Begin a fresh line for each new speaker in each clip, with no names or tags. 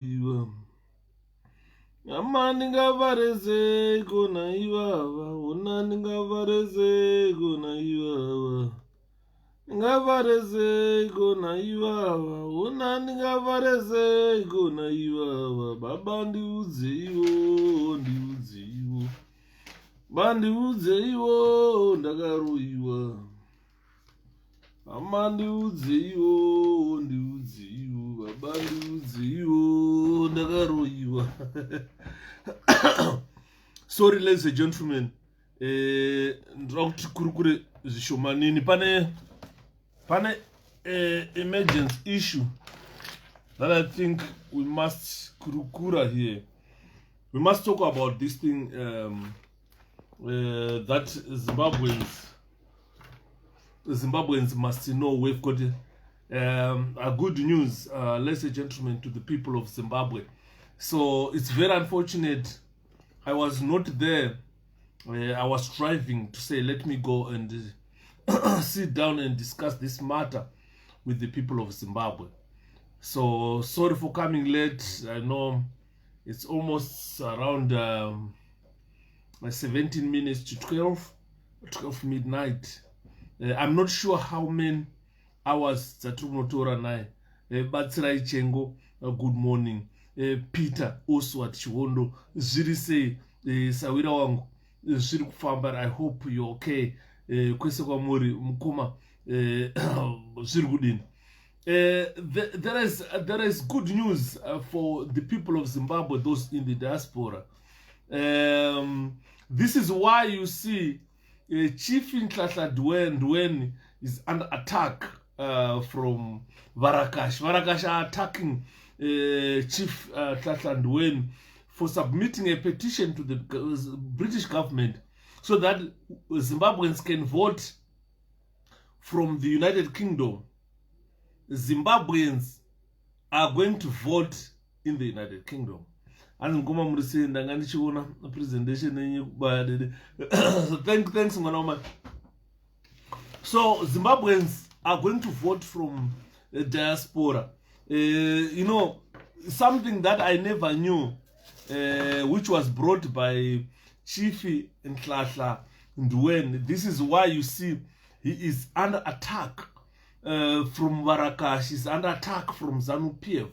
Iwa Amani ngavareze kona iwawa Unani ngavareze kona iwawa Ngavareze kona iwawa Unani ngavareze kona iwawa Baba ndiudze iwo ndiudze iwo Bandiudze iwo ndakaroiwa Ama ndiudze iwo ndiudze iwo Baba ndiudze iwo ndakaroiwa. Sorry ladies and gentlemen, ndirakuti kurikure zvishomanini pane emergency issue that I think we must kurukura here. We must talk about this thing that Zimbabweans must know. We've got a good news, ladies and gentlemen, to the people of Zimbabwe. So it's very unfortunate. I was not there. I was driving to say, let me go and sit down and discuss this matter with the people of Zimbabwe. So sorry for coming late. I know it's almost around 17 minutes to 12 midnight. I'm not sure how many hours dzatinotora naye. Batsirai Chengo, good morning. Peter Oswald Chihondo, zviri sei sawira wangu zviri kufamba. I hope you're okay. Kwese kwamuri mukoma zviri kudini. There is good news for the people of Zimbabwe, those in the diaspora. This is why you see Chief 𝗵𝗃𝗵𝗃𝗵𝗃 is under attack from 𝗵𝗃𝗃𝗵𝗃𝗃 are attacking Chief 𝗵𝗃𝗵𝗃𝗵𝗃 for submitting a petition to the British government so that Zimbabweans can vote from the United Kingdom. Zimbabweans are going to vote in the United Kingdom. And presentation thanks Manoma. So Zimbabweans are going to vote from the diaspora. You know, something that I never knew, which was brought by Chief 𝗵𝗃𝗵𝗃𝗵𝗃. This is why you see he is under attack from 𝗵𝗃𝗃𝗵𝗃. He's under attack from ZANU-PF.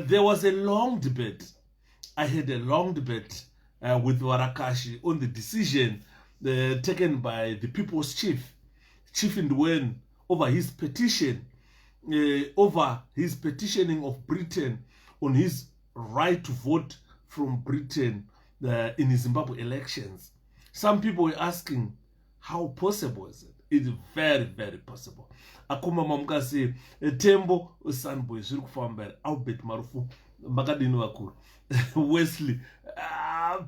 There was a long debate. I had a long debate with 𝗵𝗃𝗃𝗵𝗃 on the decision taken by the People's Chief 𝗵𝗃𝗵𝗃𝗵𝗃, over his petition, over his petitioning of Britain on his right to vote from Britain in the Zimbabwe elections. Some people were asking, how possible is it? It's very, very possible. Akuma mamukasi Tembo Sanboy zviri kufamba, Albert Marufu makadini vakuru Wesley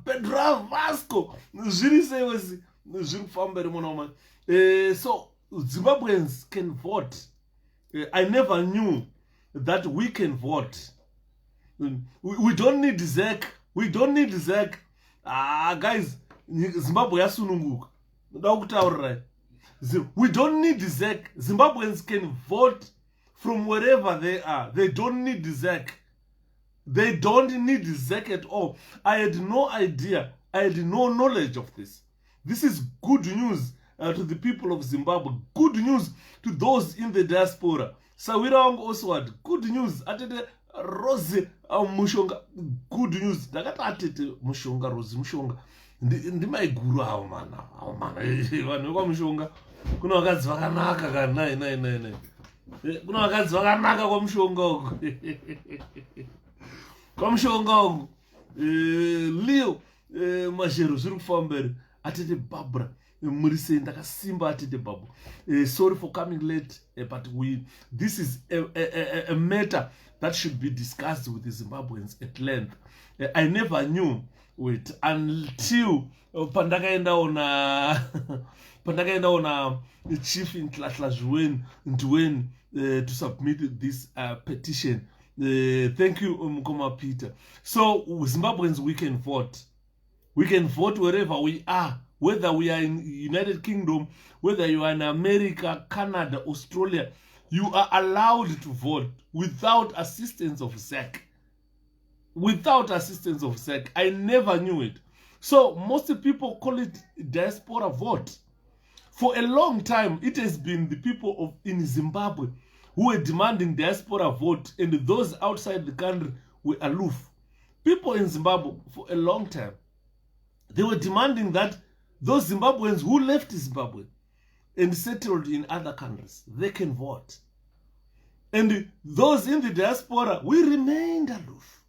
Pedro Vasco zviri sei zviri kufamba mona. So Zimbabweans can vote. I never knew that we can vote. We don't need ZEC. We don't need ZEC. Guys, Zimbabwe yasununguka. We don't need ZEC. Zimbabweans can vote from wherever they are. They don't need ZEC. They don't need ZEC at all. I had no idea. I had no knowledge of this. This is good news to the people of Zimbabwe. Good news to those in the diaspora. Sawira wangu Oswald, good news. Atete Rose Mushonga, good news. Dakata atete Mushonga, Rose Mushonga. Ndimaiguru awo mana. Vanhu kwa Mushonga. Kuna vakadzi vakanaka ka nai. Kuna vakadzi vakanaka kwa Mushonga uko. Kwa Mushonga uko. Leo Mashero zviri kufambira. Atete Barbara. Sorry for coming late, but this is a matter that should be discussed with the Zimbabweans at length. I never knew it until pandakaenda on Chief 𝗵𝗃𝗵𝗃𝗵𝗃 to submit this petition. Thank you, Mukoma Peter. So Zimbabweans, we can vote. We can vote wherever we are. Whether we are in United Kingdom, whether you are in America, Canada, Australia, you are allowed to vote without assistance of ZEC. without assistance of ZEC. I never knew it. So most people call it diaspora vote. For a long time, it has been the people in Zimbabwe who were demanding diaspora vote, and those outside the country were aloof. People in Zimbabwe, for a long time, they were demanding that those Zimbabweans who left Zimbabwe and settled in other countries, they can vote. And those in the diaspora, we remained aloof.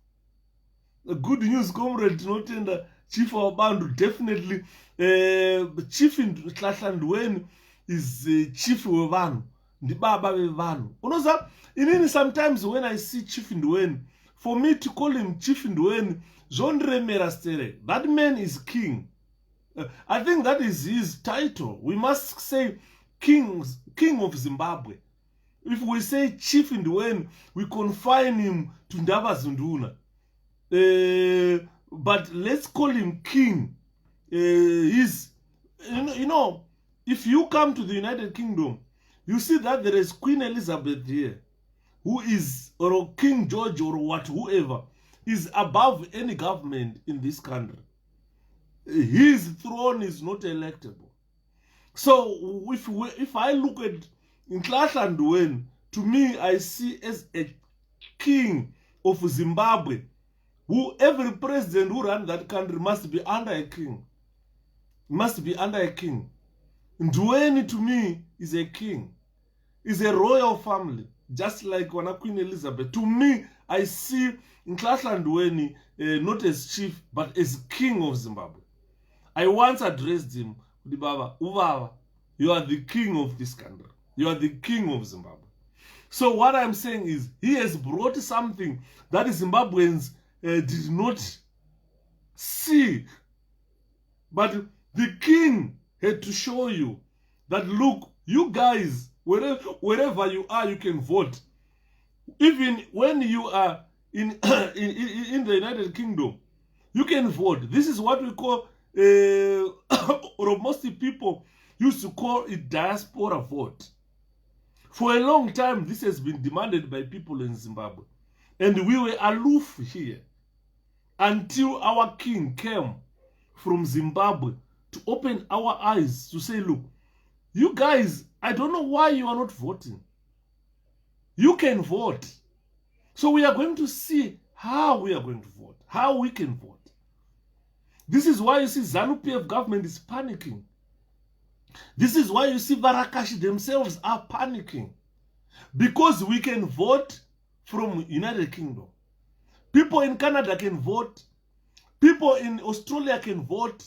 The good news, comrade, not in the chief of Bandu, definitely, chief in 𝗭𝗏 is chief of Vanhu, the Baba of Vanhu. You know, sir, sometimes when I see chief in 𝗏, for me to call him chief in 𝗏, that man is king. I think that is his title. We must say king of Zimbabwe. If we say chief in 𝗏, we confine him to Ndaba Zunduna. But let's call him king. If you come to the United Kingdom, you see that there is Queen Elizabeth here, who is, or King George, or whoever, is above any government in this country. His throne is not electable. So if I look at 𝗭𝗏, to me, I see as a king of Zimbabwe, who every president who runs that country must be under a king. Must be under a king. Ndweni, to me, is a king. Is a royal family, just like Queen Elizabeth. To me, I see 𝗭𝗏 not as chief, but as king of Zimbabwe. I once addressed him, Ubaba, you are the king of this country. You are the king of Zimbabwe. So what I'm saying is, he has brought something that the Zimbabweans did not see. But the king had to show you that, look, you guys, wherever you are, you can vote. Even when you are in the United Kingdom, you can vote. This is what we call, or most people used to call it diaspora vote. For a long time, this has been demanded by people in Zimbabwe. And we were aloof here until our king came from Zimbabwe to open our eyes to say, look, you guys, I don't know why you are not voting. You can vote. So we are going to see how we are going to vote, how we can vote. This is why you see ZANU-PF government is panicking. This is why you see 𝗵𝗃𝗵𝗵 themselves are panicking. Because we can vote from United Kingdom. People in Canada can vote. People in Australia can vote.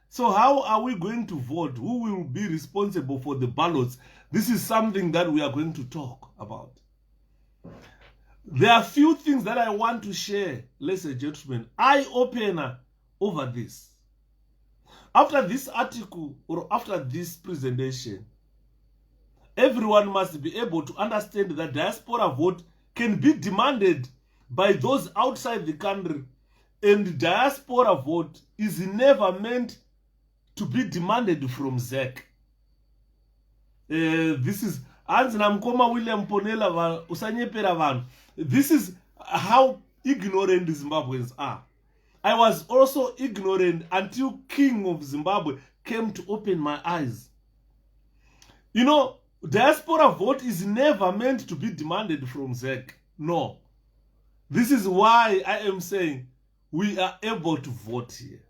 So how are we going to vote? Who will be responsible for the ballots? This is something that we are going to talk about. There are few things that I want to share, ladies and gentlemen, eye-opener over this. After this article, or after this presentation, everyone must be able to understand that diaspora vote can be demanded by those outside the country, and diaspora vote is never meant to be demanded from ZEC. This is 𝗵𝗃𝗵𝗵𝗃𝗵𝗃𝗵𝗃𝗵𝗃𝗵𝗃𝗵𝗃𝗵𝗃𝗵𝗃 This is how ignorant the Zimbabweans are. I was also ignorant until King of Zimbabwe came to open my eyes. You know, diaspora vote is never meant to be demanded from ZEC. No. This is why I am saying we are able to vote here.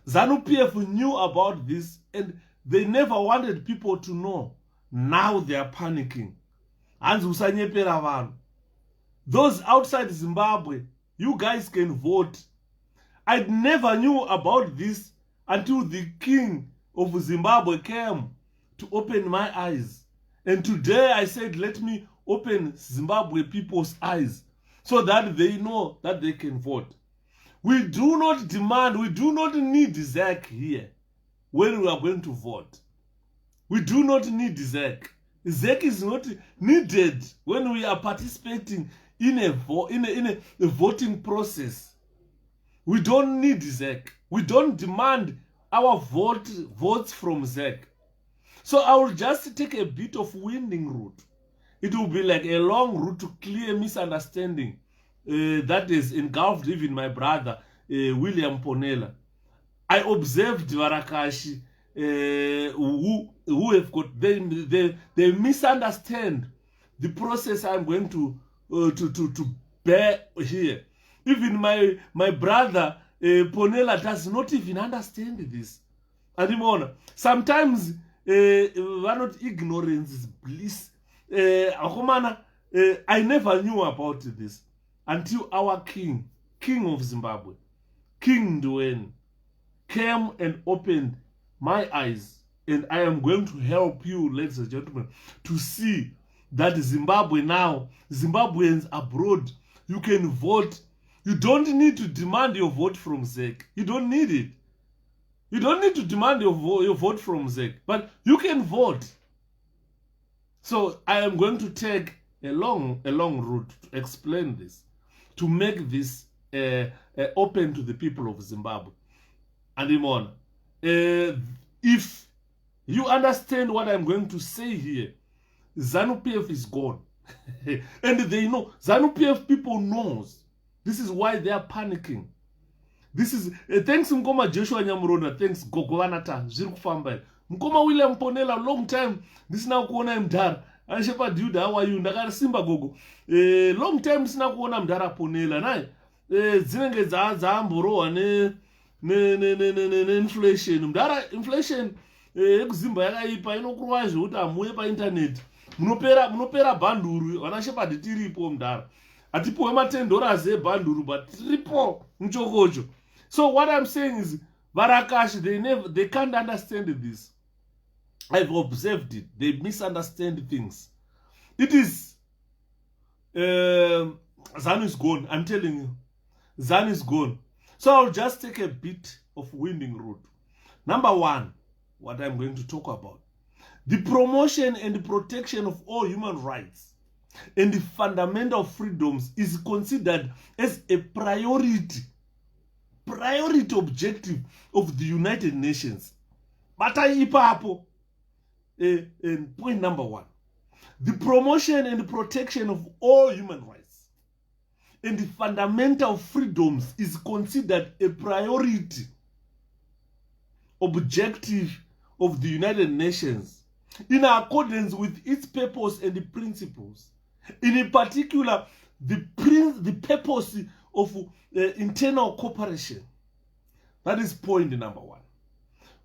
ZANU-PF knew about this and they never wanted people to know. Now they are panicking. Those outside Zimbabwe, you guys can vote. I never knew about this until the king of Zimbabwe came to open my eyes. And today I said, let me open Zimbabwe people's eyes so that they know that they can vote. We do not demand, we do not need ZEC here when we are going to vote. We do not need ZEC. ZEC is not needed when we are participating in a voting process. We don't need ZEC. We don't demand our votes from ZEC. So I will just take a bit of winding route. It will be like a long route to clear misunderstanding that is engulfed even my brother, William Ponela. I observed 𝗵𝗃𝗵𝗵 who have got, they misunderstand the process I'm going to bear here. Even my brother Ponela does not even understand this. Sometimes not ignorance is bliss. I never knew about this until our king of Zimbabwe, King Ndweni, came and opened my eyes. And I am going to help you, ladies and gentlemen, to see that Zimbabwe now, Zimbabweans abroad, you can vote. You don't need to demand your vote from ZEC. You don't need it. You don't need to demand your vote from ZEC, but you can vote. So I am going to take a long route to explain this, to make this open to the people of Zimbabwe. And if you understand what I'm going to say here, ZANU-PF is gone. And they know, ZANU-PF people knows. This is why they are panicking. This is thanks Mkoma Joshua Nyamurona, thanks Gogovanata, Zirukufamba. Mkoma William Ponela, long time. This now kuona mdara. Anshepa dude, how are you? Ndakara Simba Gogo. Long time this now kuona mdara Ponela. Nai. Zinenge za amboro ne inflation. Mdara inflation. Ekuzimba yakaipa inokuruwaje kuti amuye pa internet. Munopera banduru. Anashepa ditiripo mdara. Atipo $10 ebanduru, but triple mchokocho. So what I'm saying is, 𝗵𝗃𝗵𝗵, they can't understand this. I've observed it. They misunderstand things. It is ZANU is gone. I'm telling you, ZANU is gone. So I'll just take a bit of winding route. Number one, what I'm going to talk about: the promotion and the protection of all human rights and the fundamental freedoms is considered as a priority objective of the United Nations. But point number one: the promotion and the protection of all human rights and the fundamental freedoms is considered a priority objective of the United Nations in accordance with its purpose and the principles. In particular, the purpose of internal cooperation. That is point number one.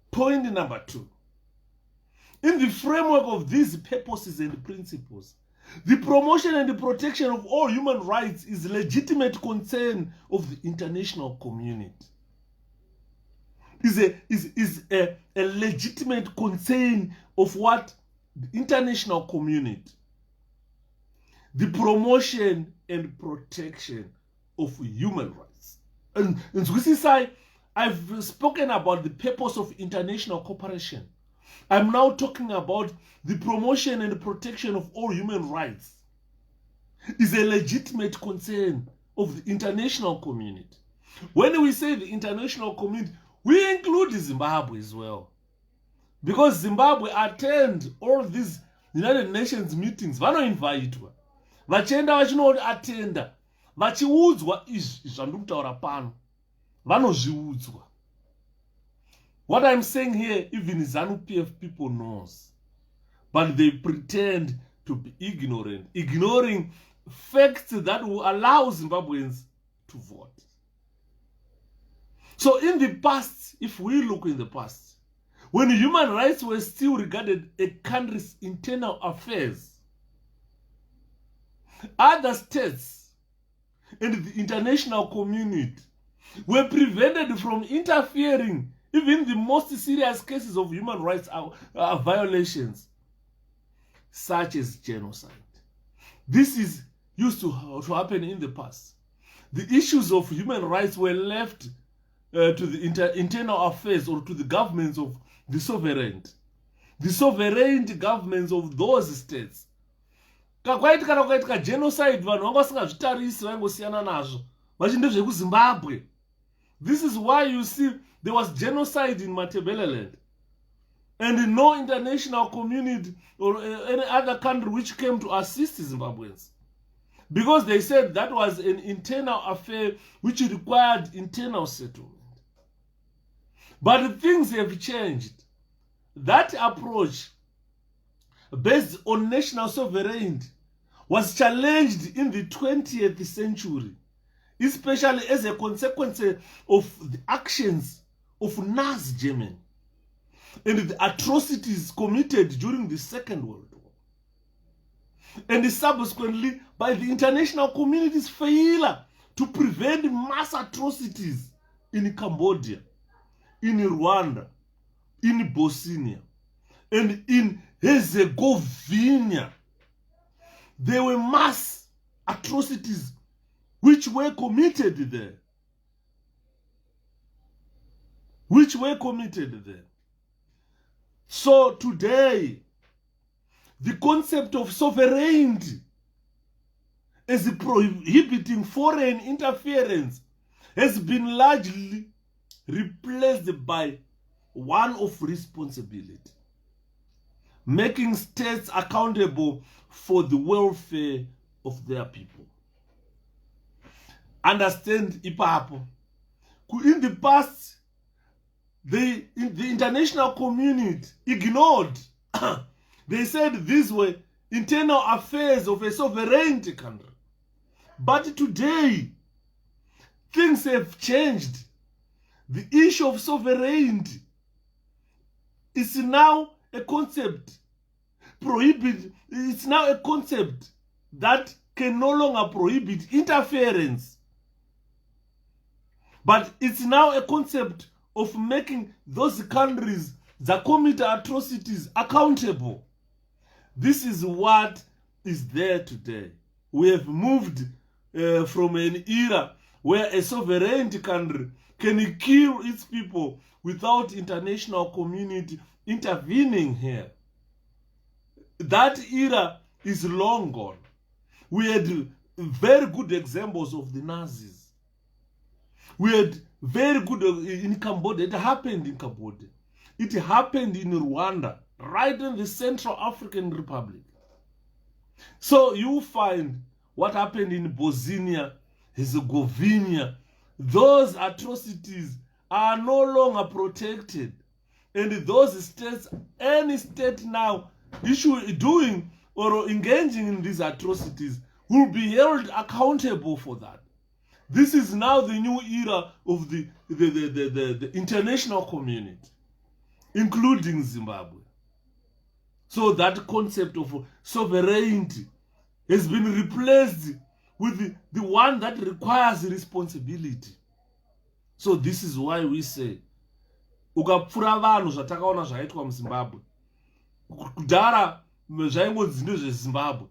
Point number two: in the framework of these purposes and principles, the promotion and the protection of all human rights is a legitimate concern of the international community. Is a legitimate concern of what? The international community. The promotion and protection of human rights. And this side, I've spoken about the purpose of international cooperation. I'm now talking about the promotion and the protection of all human rights. Is a legitimate concern of the international community. When we say the international community, we include Zimbabwe as well. Because Zimbabwe attend all these United Nations meetings. Vanoinvaitwa. Vachenda vachino attenda. Vachiudzwa izvi zvandikutaura pano. Vanozviudzwa. What I'm saying here, even ZANU-PF people knows. But they pretend to be ignorant. Ignoring facts that will allow Zimbabweans to vote. So in the past, if we look in the past, when human rights were still regarded a country's internal affairs, other states and the international community were prevented from interfering even in the most serious cases of human rights violations, such as genocide. This is used to happen in the past. The issues of human rights were left to the internal affairs or to the governments of the sovereign governments of those states. Kakaitika genocide, vanhu vanga vasingazvitarisi vaingosiyana nazvo vachinde zvekuZimbabwe. This is why you see there was genocide in Matabeleland, and no international community or any other country which came to assist Zimbabweans. because they said that was an internal affair which required internal settlement. But things have changed. That approach based on national sovereignty was challenged in the 20th century, especially as a consequence of the actions of Nazi Germany and the atrocities committed during the Second World War, and subsequently by the international community's failure to prevent mass atrocities in Cambodia, in Rwanda, in Bosnia, and in Herzegovina. There were mass atrocities which were committed there. So today, the concept of sovereignty as prohibiting foreign interference has been largely replaced by one of responsibility, making states accountable for the welfare of their people. Understand ipapo. In the past, the international community ignored. They said these were internal affairs of a sovereignty country. But today, things have changed. The issue of sovereignty is now a concept it's now a concept that can no longer prohibit interference, but it's now a concept of making those countries that commit atrocities accountable. This is what is there today. We have moved from an era where a sovereign country can kill its people without international community intervening here. That era is long gone. We had very good examples of the Nazis. We had very good in Cambodia. It happened in Cambodia. It happened in Rwanda, right in the Central African Republic. So you find what happened in Bosnia, Herzegovina. Those atrocities are no longer protected. And those states, any state now doing or engaging in these atrocities will be held accountable for that. This is now the new era of the international community, including Zimbabwe. So that concept of sovereignty has been replaced with the one that requires responsibility. So this is why we say, ukapfura vanhu zvatakaona zvaitwa muZimbabwe, kudhara zvaingonzi ndezveZimbabwe,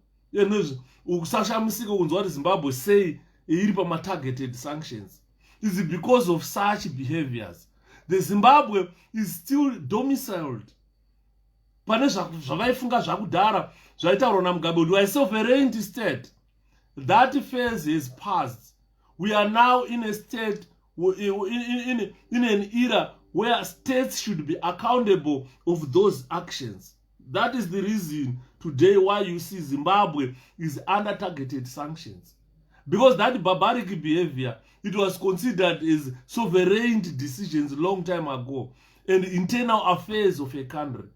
ukusashamisika kunzwa kuti Zimbabwe sei iri pama-targeted sanctions. Is it because of such behaviors? The Zimbabwe is still domiciled. Pane zvavaifunga zvakudhara zvaitaurwa naMugabe kuti a sovereign state. That phase has passed. We are now in a state, in an era where states should be accountable of those actions. That is the reason today why you see Zimbabwe is under targeted sanctions. Because that barbaric behavior, it was considered as sovereign decisions a long time ago and internal affairs of a country.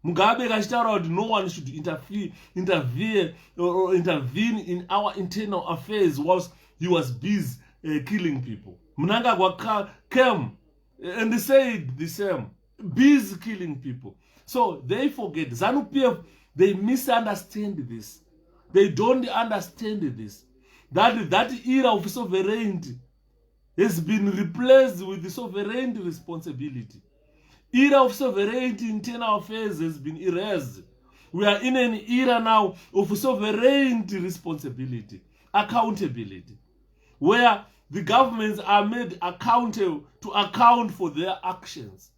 Mugabe kachitaura kuti no one should intervene or intervene in our internal affairs whilst he was busy killing people. Mnangagwa came and they said the same, busy killing people. So they forget. ZANU-PF, they misunderstand this. They don't understand this. That era of sovereignty has been replaced with the sovereignty responsibility. Era of sovereignty internal affairs has been erased. We are in an era now of sovereignty responsibility, accountability, where the governments are made accountable to account for their actions.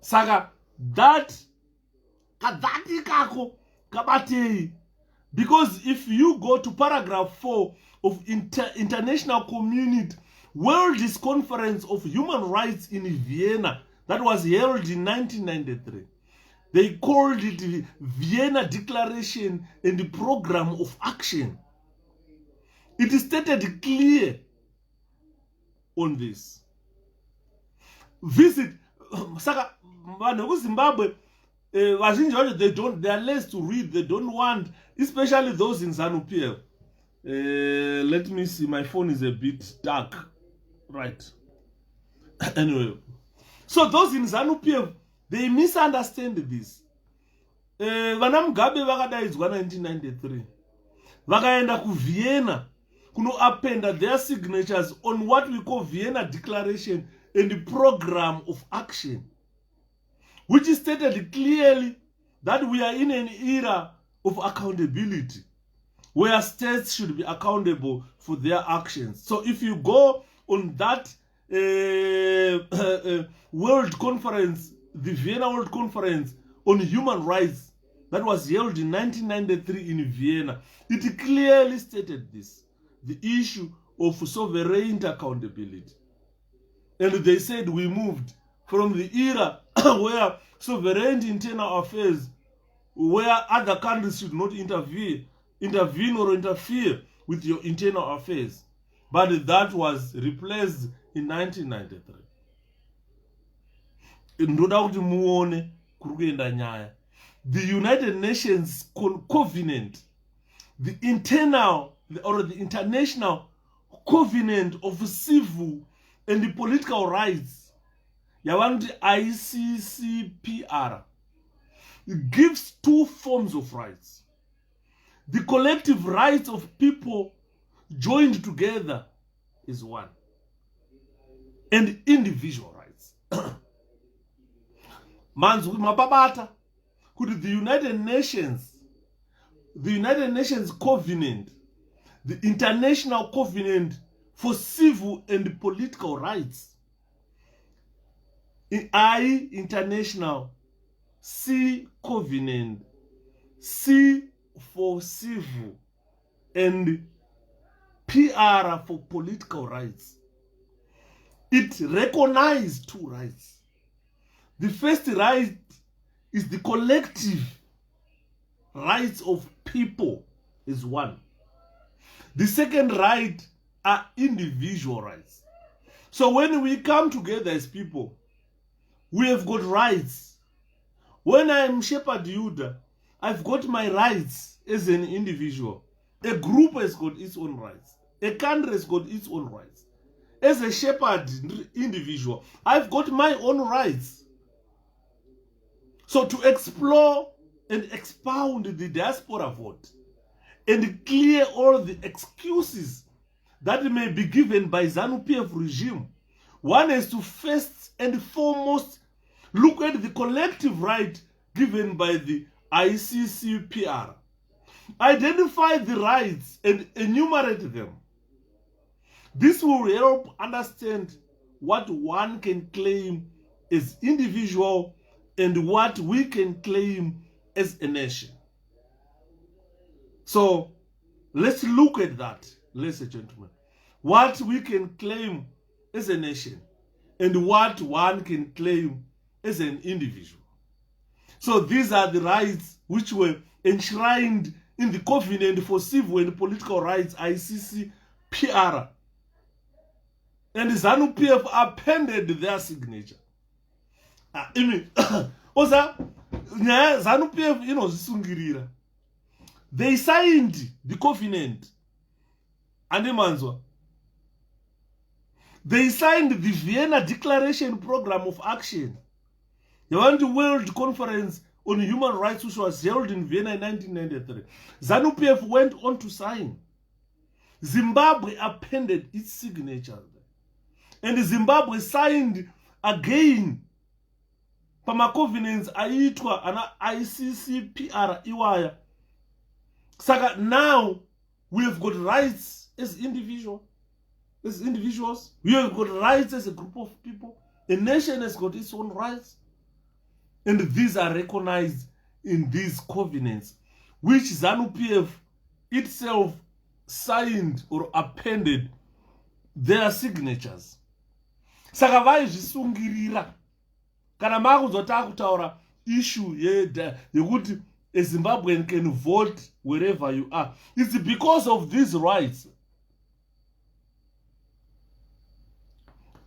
Saga, that because if you go to paragraph 4 of International Community World Conference of Human Rights in Vienna, that was held in 1993. They called it the Vienna Declaration and the Program of Action. It is stated clear on this. Visit Saka Zimbabwe. They are less to read. They don't want, especially those in ZANU-PF. Let me see. My phone is a bit dark. Right. Anyway, so those in ZANU-PF, they misunderstand this. Vana Mugabe vakadaidzwa 1993. Vakaenda ku Vienna kuno appenda their signatures on what we call Vienna Declaration and the Program of Action, which is stated clearly that we are in an era of accountability, where states should be accountable for their actions. So if you go on that World Conference, the Vienna World Conference on Human Rights, that was held in 1993 in Vienna, it clearly stated this, the issue of sovereignty accountability. And they said we moved from the era where sovereignty internal affairs, where other countries should not intervene or interfere with your internal affairs. But that was replaced in 1993. The United Nations Covenant, the internal or the International Covenant of Civil and the Political Rights, 𝗕𝗿𝗶𝗁𝗵𝘃, it gives two forms of rights. The collective rights of people joined together is one, and individual rights. Could the United Nations Covenant, the International Covenant for Civil and Political Rights, I international, C covenant, C for civil, and PR for political rights. It recognizes two rights. The first right is the collective rights of people is one. The second right are individual rights. So when we come together as people, we have got rights. When I am 𝗕𝗵𝗵𝗵𝗃, I've got my rights as an individual. A group has got its own rights. A country has got its own rights. As a shepherd individual, I've got my own rights. So to explore and expound the diaspora vote and clear all the excuses that may be given by ZANU-PF regime, one is to first and foremost look at the collective right given by the 𝗕𝗿𝗶𝗁𝗵𝘃. Identify the rights and enumerate them. This will help understand what one can claim as individual and what we can claim as a nation. So let's look at that, ladies and gentlemen. What we can claim as a nation and what one can claim as an individual. So these are the rights which were enshrined in the Covenant for Civil and Political Rights, 𝗕𝗿𝗶𝗃. And ZANU-PF appended their signature. ZANU-PF, they signed the covenant. And they signed the Vienna Declaration Program of Action. The World Conference on Human Rights, which was held in Vienna in 1993. ZANU-PF went on to sign. Zimbabwe appended its signature. And Zimbabwe signed again. Pama covenants aitwa ana 𝗕𝗿𝗶𝗃 Saka now we have got rights as individuals. We have got rights as a group of people. A nation has got its own rights. And these are recognized in these covenants, which ZANU-PF itself signed or appended their signatures. Saka vaizvisungirira kana makunzotaka kutaura issue yekuti a Zimbabwean can vote wherever you are. It's because of these rights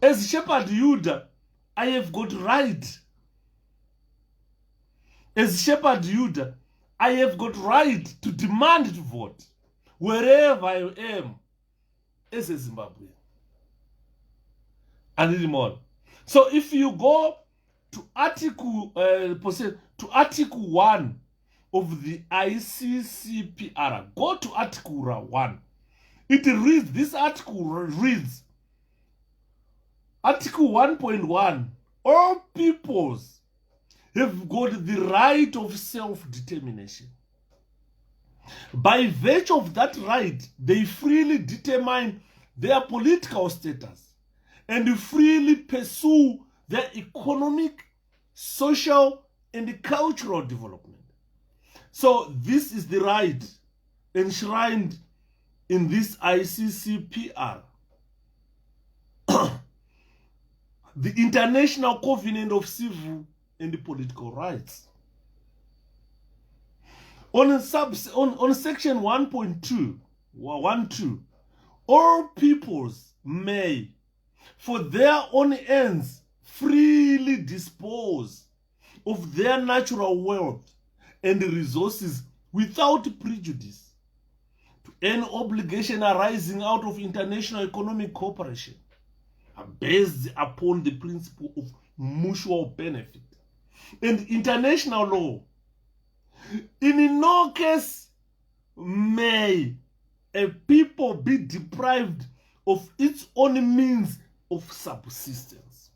As 𝗕𝗵𝗺𝗃, I have got right. As 𝗕𝗵𝗺𝗃, I have got right to demand to vote wherever I am as a Zimbabwean. And anymore. So if you go to Article 1 of the 𝗕𝗶𝘁𝗶𝗄, go to Article 1. It reads, this article reads, Article 1.1, all peoples have got the right of self-determination. By virtue of that right, they freely determine their political status and freely pursue their economic, social, and cultural development. So this is the right enshrined in this 𝗕𝗶𝘁𝗶𝗄, the International Covenant of Civil and Political Rights. On section 1.2, all peoples may, for their own ends, freely dispose of their natural wealth and resources without prejudice to any obligation arising out of international economic cooperation based upon the principle of mutual benefit and international law. In no case may a people be deprived of its own means of subsistence.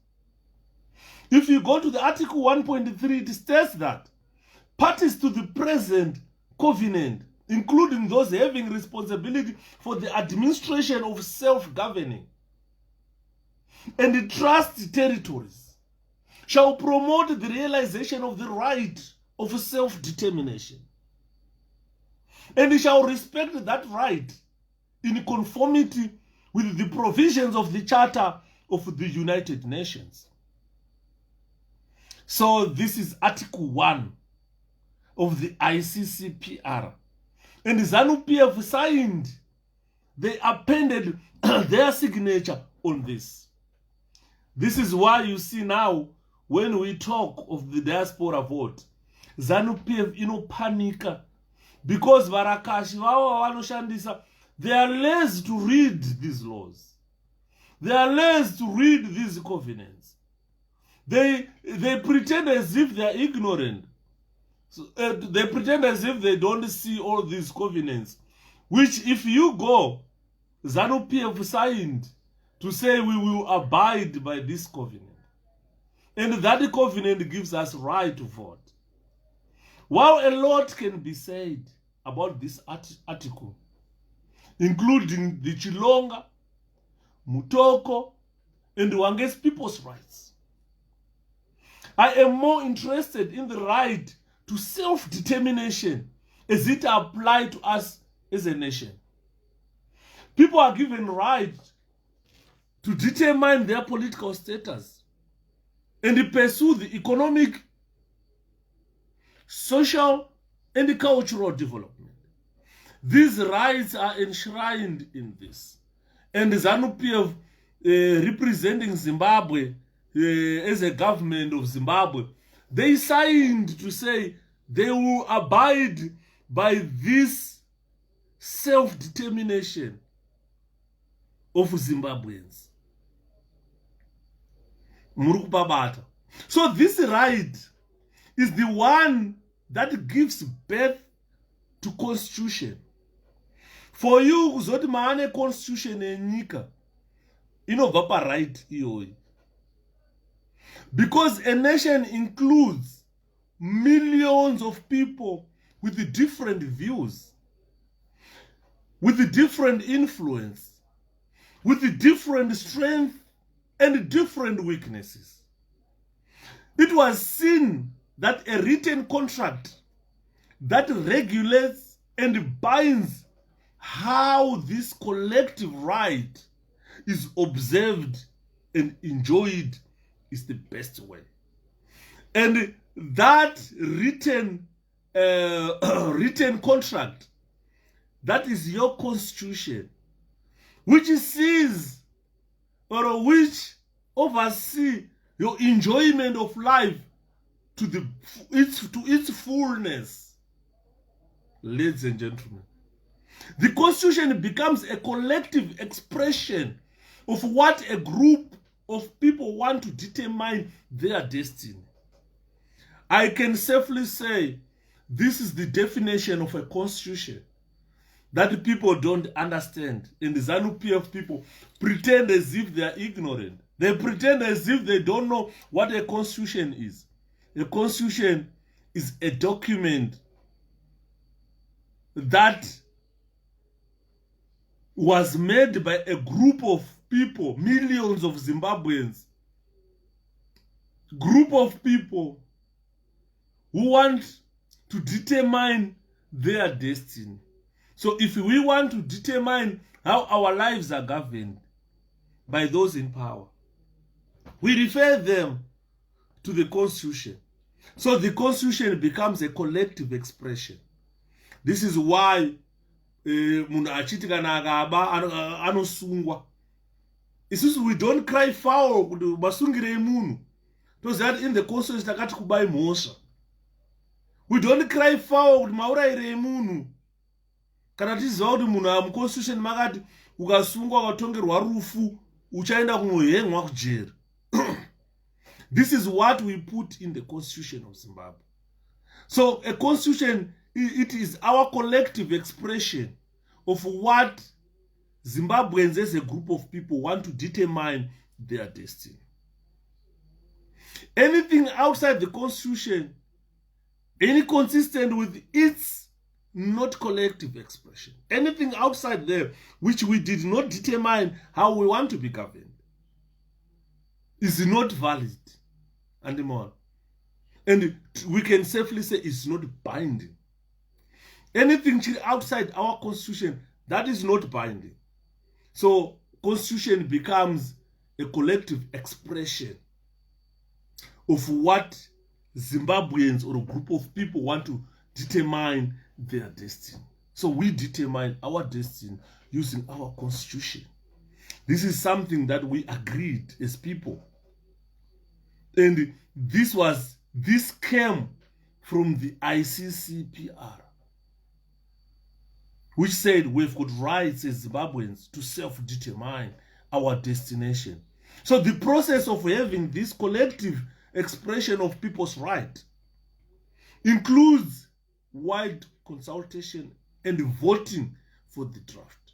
If you go to the Article 1.3, it states that parties to the present covenant, including those having responsibility for the administration of self-governing and the trust territories, shall promote the realization of the right of self-determination, and shall respect that right in conformity with the provisions of the Charter of the United Nations. So this is Article 1 of the 𝗕𝗶𝘁𝗶𝗄. And ZANU-PF signed, they appended their signature on this. This is why you see now, when we talk of the diaspora vote, ZANU-PF inopanika, because varakashi vavo vanoshandisa, they are lazy to read these laws. They are lazy to read these covenants. They pretend as if they are ignorant. So, they pretend as if they don't see all these covenants, which if you go, ZANU-PF signed to say we will abide by this covenant. And that covenant gives us right to vote. While a lot can be said about this article, including the Chilonga, Mutoko, and Wange's people's rights, I am more interested in the right to self-determination as it applies to us as a nation. People are given right to determine their political status and pursue the economic, social, and cultural development. These rights are enshrined in this. And ZANU-PF, representing Zimbabwe as a government of Zimbabwe, they signed to say they will abide by this self-determination of Zimbabweans. So this right is the one that gives birth to constitution. For you, kuzoti maane constitution enyika inobva right iyoyi. Because a nation includes millions of people with different views, with different influence, with different strength and different weaknesses. It was seen that a written contract that regulates and binds how this collective right is observed and enjoyed is the best way. And that written contract, that is your constitution, which sees or which oversee your enjoyment of life to its fullness. Ladies and gentlemen, the Constitution becomes a collective expression of what a group of people want to determine their destiny. I can safely say this is the definition of a constitution that people don't understand. And the ZANU-PF people pretend as if they are ignorant. They pretend as if they don't know what a constitution is. A constitution is a document that was made by a group of people, millions of Zimbabweans, group of people who want to determine their destiny. So if we want to determine how our lives are governed by those in power, we refer them to the Constitution. So the Constitution becomes a collective expression. This is why munhu achiti kana akaba anosungwa. Isusu we don't cry foul kuti masungire emunhu. Toziva kuti in the Constitution takati kubai mhosva. We don't cry foul kuti maurayire emunhu. Kana tiziva kuti munhu muConstitution makati ukasungwa ukatongerwa rufu uchaenda kunohengwa kujeri. This is what we put in the Constitution of Zimbabwe. So a constitution, it is our collective expression of what Zimbabweans as a group of people want to determine their destiny. Anything outside the Constitution, inconsistent with its not collective expression, anything outside there which we did not determine how we want to be governed, is not valid anymore. And we can safely say it's not binding. Anything outside our Constitution, that is not binding. So Constitution becomes a collective expression of what Zimbabweans or a group of people want to determine their destiny. So we determine our destiny using our Constitution. This is something that we agreed as people. And this came from the ICCPR, which said we've got rights as Zimbabweans to self-determine our destination. So the process of having this collective expression of people's right includes wide consultation and voting for the draft.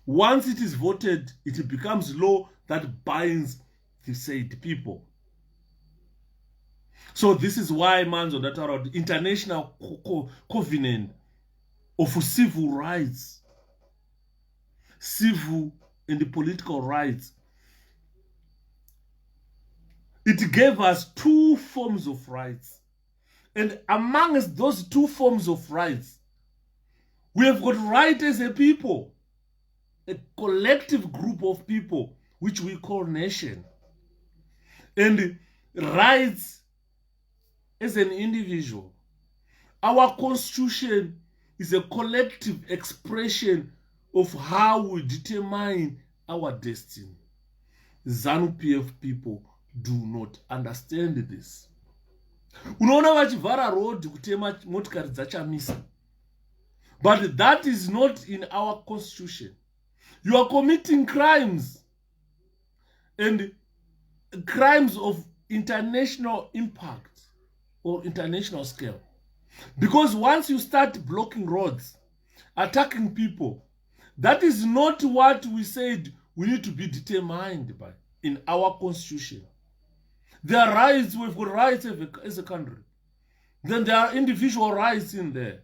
Once it is voted, it becomes law that binds the said people. So this is why Manzo Datara, the International Covenant of Civil Rights, civil and political rights, it gave us two forms of rights. And amongst those two forms of rights, we have got right as a people, a collective group of people, which we call nation. And rights as an individual. Our Constitution is a collective expression of how we determine our destiny. ZANU-PF people do not understand this. Unoona vachivhara road kutema motikari dzachamisa. But that is not in our Constitution. You are committing crimes, and crimes of international impact or international scale. Because once you start blocking roads, attacking people, that is not what we said we need to be determined by in our Constitution. There are rights, we've got rights as a country. Then there are individual rights in there.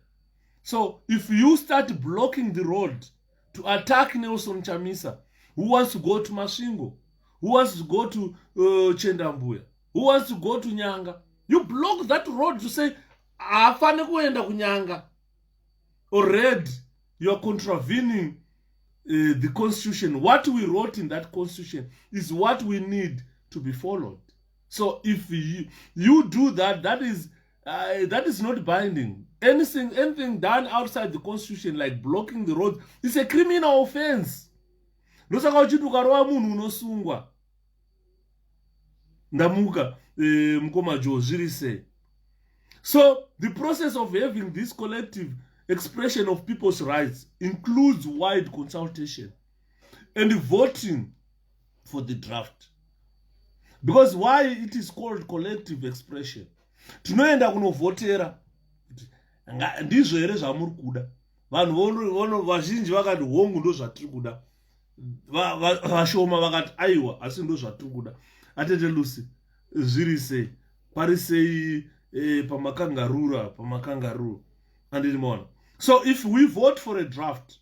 So if you start blocking the road to attack Nelson Chamisa, who wants to go to Masvingo, who wants to go to Chendambuya, who wants to go to Nyanga, you block that road to say, afane kuenda kunyanga. Already, you are contravening the Constitution. What we wrote in that Constitution is what we need to be followed. So if you do that, that is not binding. Anything done outside the Constitution, like blocking the road, is a criminal offense. Nosaka uchiti ukarova munhu unosungwa. Ndamuka 𝗵𝘃𝗵𝗁𝗄𝗏 So the process of having this collective expression of people's rights includes wide consultation and voting for the draft. Because why it is called collective expression? Tinoenda kunovhotera ndizvo here zvamuri kuda. Vanhu vazhinji vakati hongu ndo zvatiri kuda. Vashoma vakati aiwa asi ndo zvatiri kuda. Atete Lucy zviri sei? Pari sei pamakangaroo andinoona. So if we vote for a draft,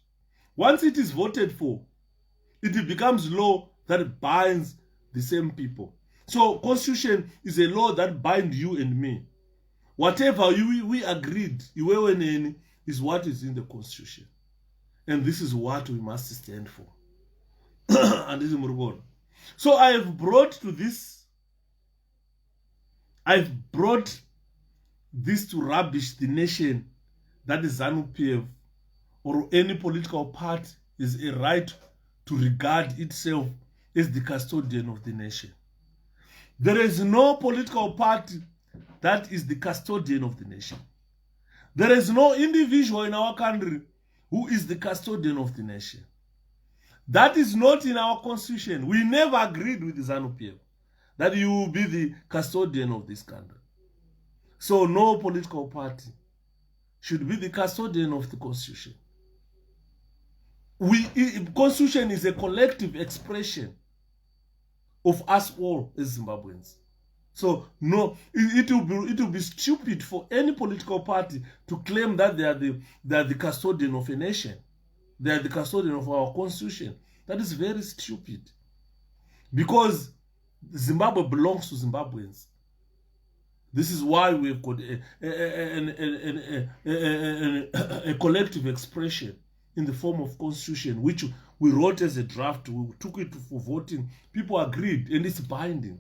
once it is voted for, it becomes law that binds the same people. So constitution is a law that binds you and me. Whatever we agreed, is what is in the constitution. And this is what we must stand for. And this is Murugono. So I've brought this to rubbish the nation that is ZANU-PF or any political party is a right to regard itself as the custodian of the nation. There is no political party that is the custodian of the nation. There is no individual in our country who is the custodian of the nation. That is not in our constitution. We never agreed with the ZANU-PF that you will be the custodian of this country. So no political party should be the custodian of the constitution. Constitution is a collective expression of us all as Zimbabweans. So no, it will be stupid for any political party to claim that they are the custodian of a nation. They are the custodian of our constitution. That is very stupid. Because Zimbabwe belongs to Zimbabweans. This is why we've got a collective expression in the form of constitution, which we wrote as a draft. We took it for voting. People agreed, and it's binding.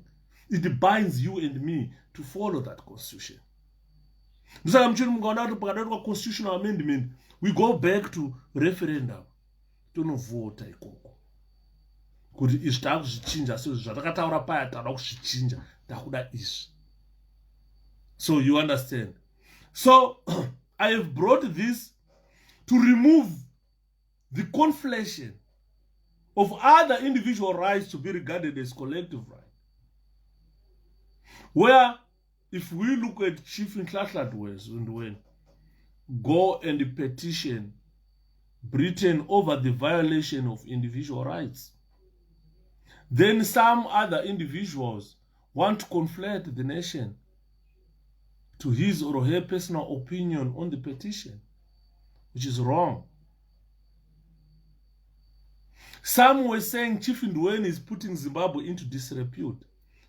It binds you and me to follow that constitution. Constitutional amendment, we go back to referendum. Don't vote. Kuti izvi takuzvichinja zvatakataura paya takuda kuzvichinja takuda izvi. So you understand. So I have brought this to remove the conflation of other individual rights to be regarded as collective rights. Where if we look at Chief 𝗵𝘃𝗵𝗵𝗄𝗏 go and petition Britain over the violation of individual rights, then some other individuals want to conflate the nation to his or her personal opinion on the petition, which is wrong. Some were saying Chief 𝗵𝘃𝗵𝗵𝗏 is putting Zimbabwe into disrepute,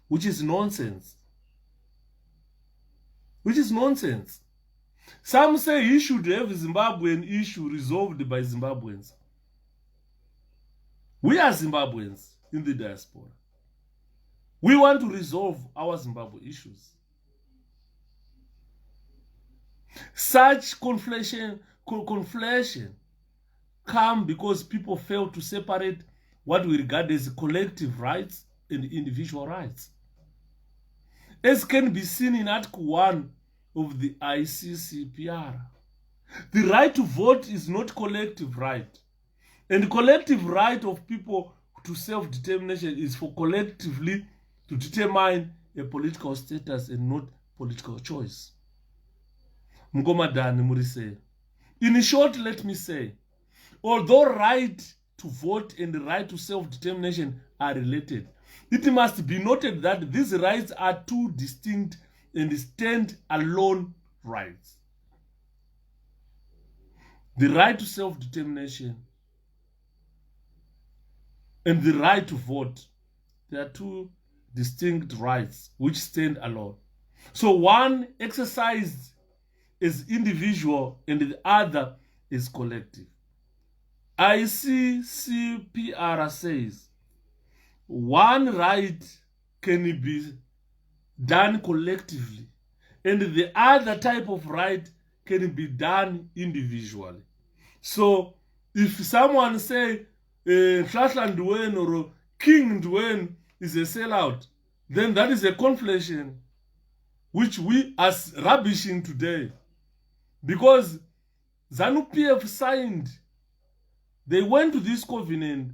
which is nonsense. Which is nonsense. Some say he should have Zimbabwean issue resolved by Zimbabweans. We are Zimbabweans in the diaspora. We want to resolve our Zimbabwe issues. Such conflation come because people fail to separate what we regard as collective rights and individual rights. As can be seen in Article 1 of the ICCPR, the right to vote is not collective right. And the collective right of people to self-determination is for collectively to determine a political status and not political choice. Mgomadani Murise. In short, let me say, although right to vote and the right to self-determination are related, it must be noted that these rights are two distinct and stand-alone rights. The right to self-determination and the right to vote, they are two distinct rights which stand alone. So one exercised is individual and the other is collective. ICCPR says one right can be done collectively and the other type of right can be done individually. So if someone say Hlahla Ndweni or King Ndweni is a sellout, then that is a conflation which we are rubbishing today. Because ZANU-PF signed, they went to this covenant,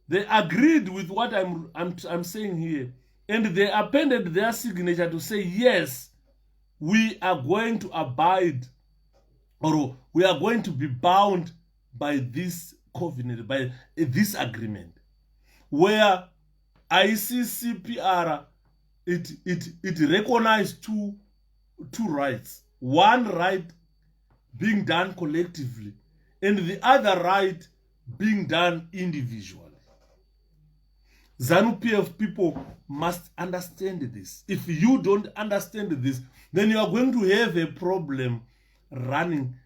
they agreed with what I'm saying here, and they appended their signature to say, yes, we are going to abide, or we are going to be bound by this covenant, by this agreement, where 𝗕𝗏𝗃𝗃 it recognized two rights. One right being done collectively, and the other right being done individually. ZANU-PF people must understand this. If you don't understand this, then you are going to have a problem running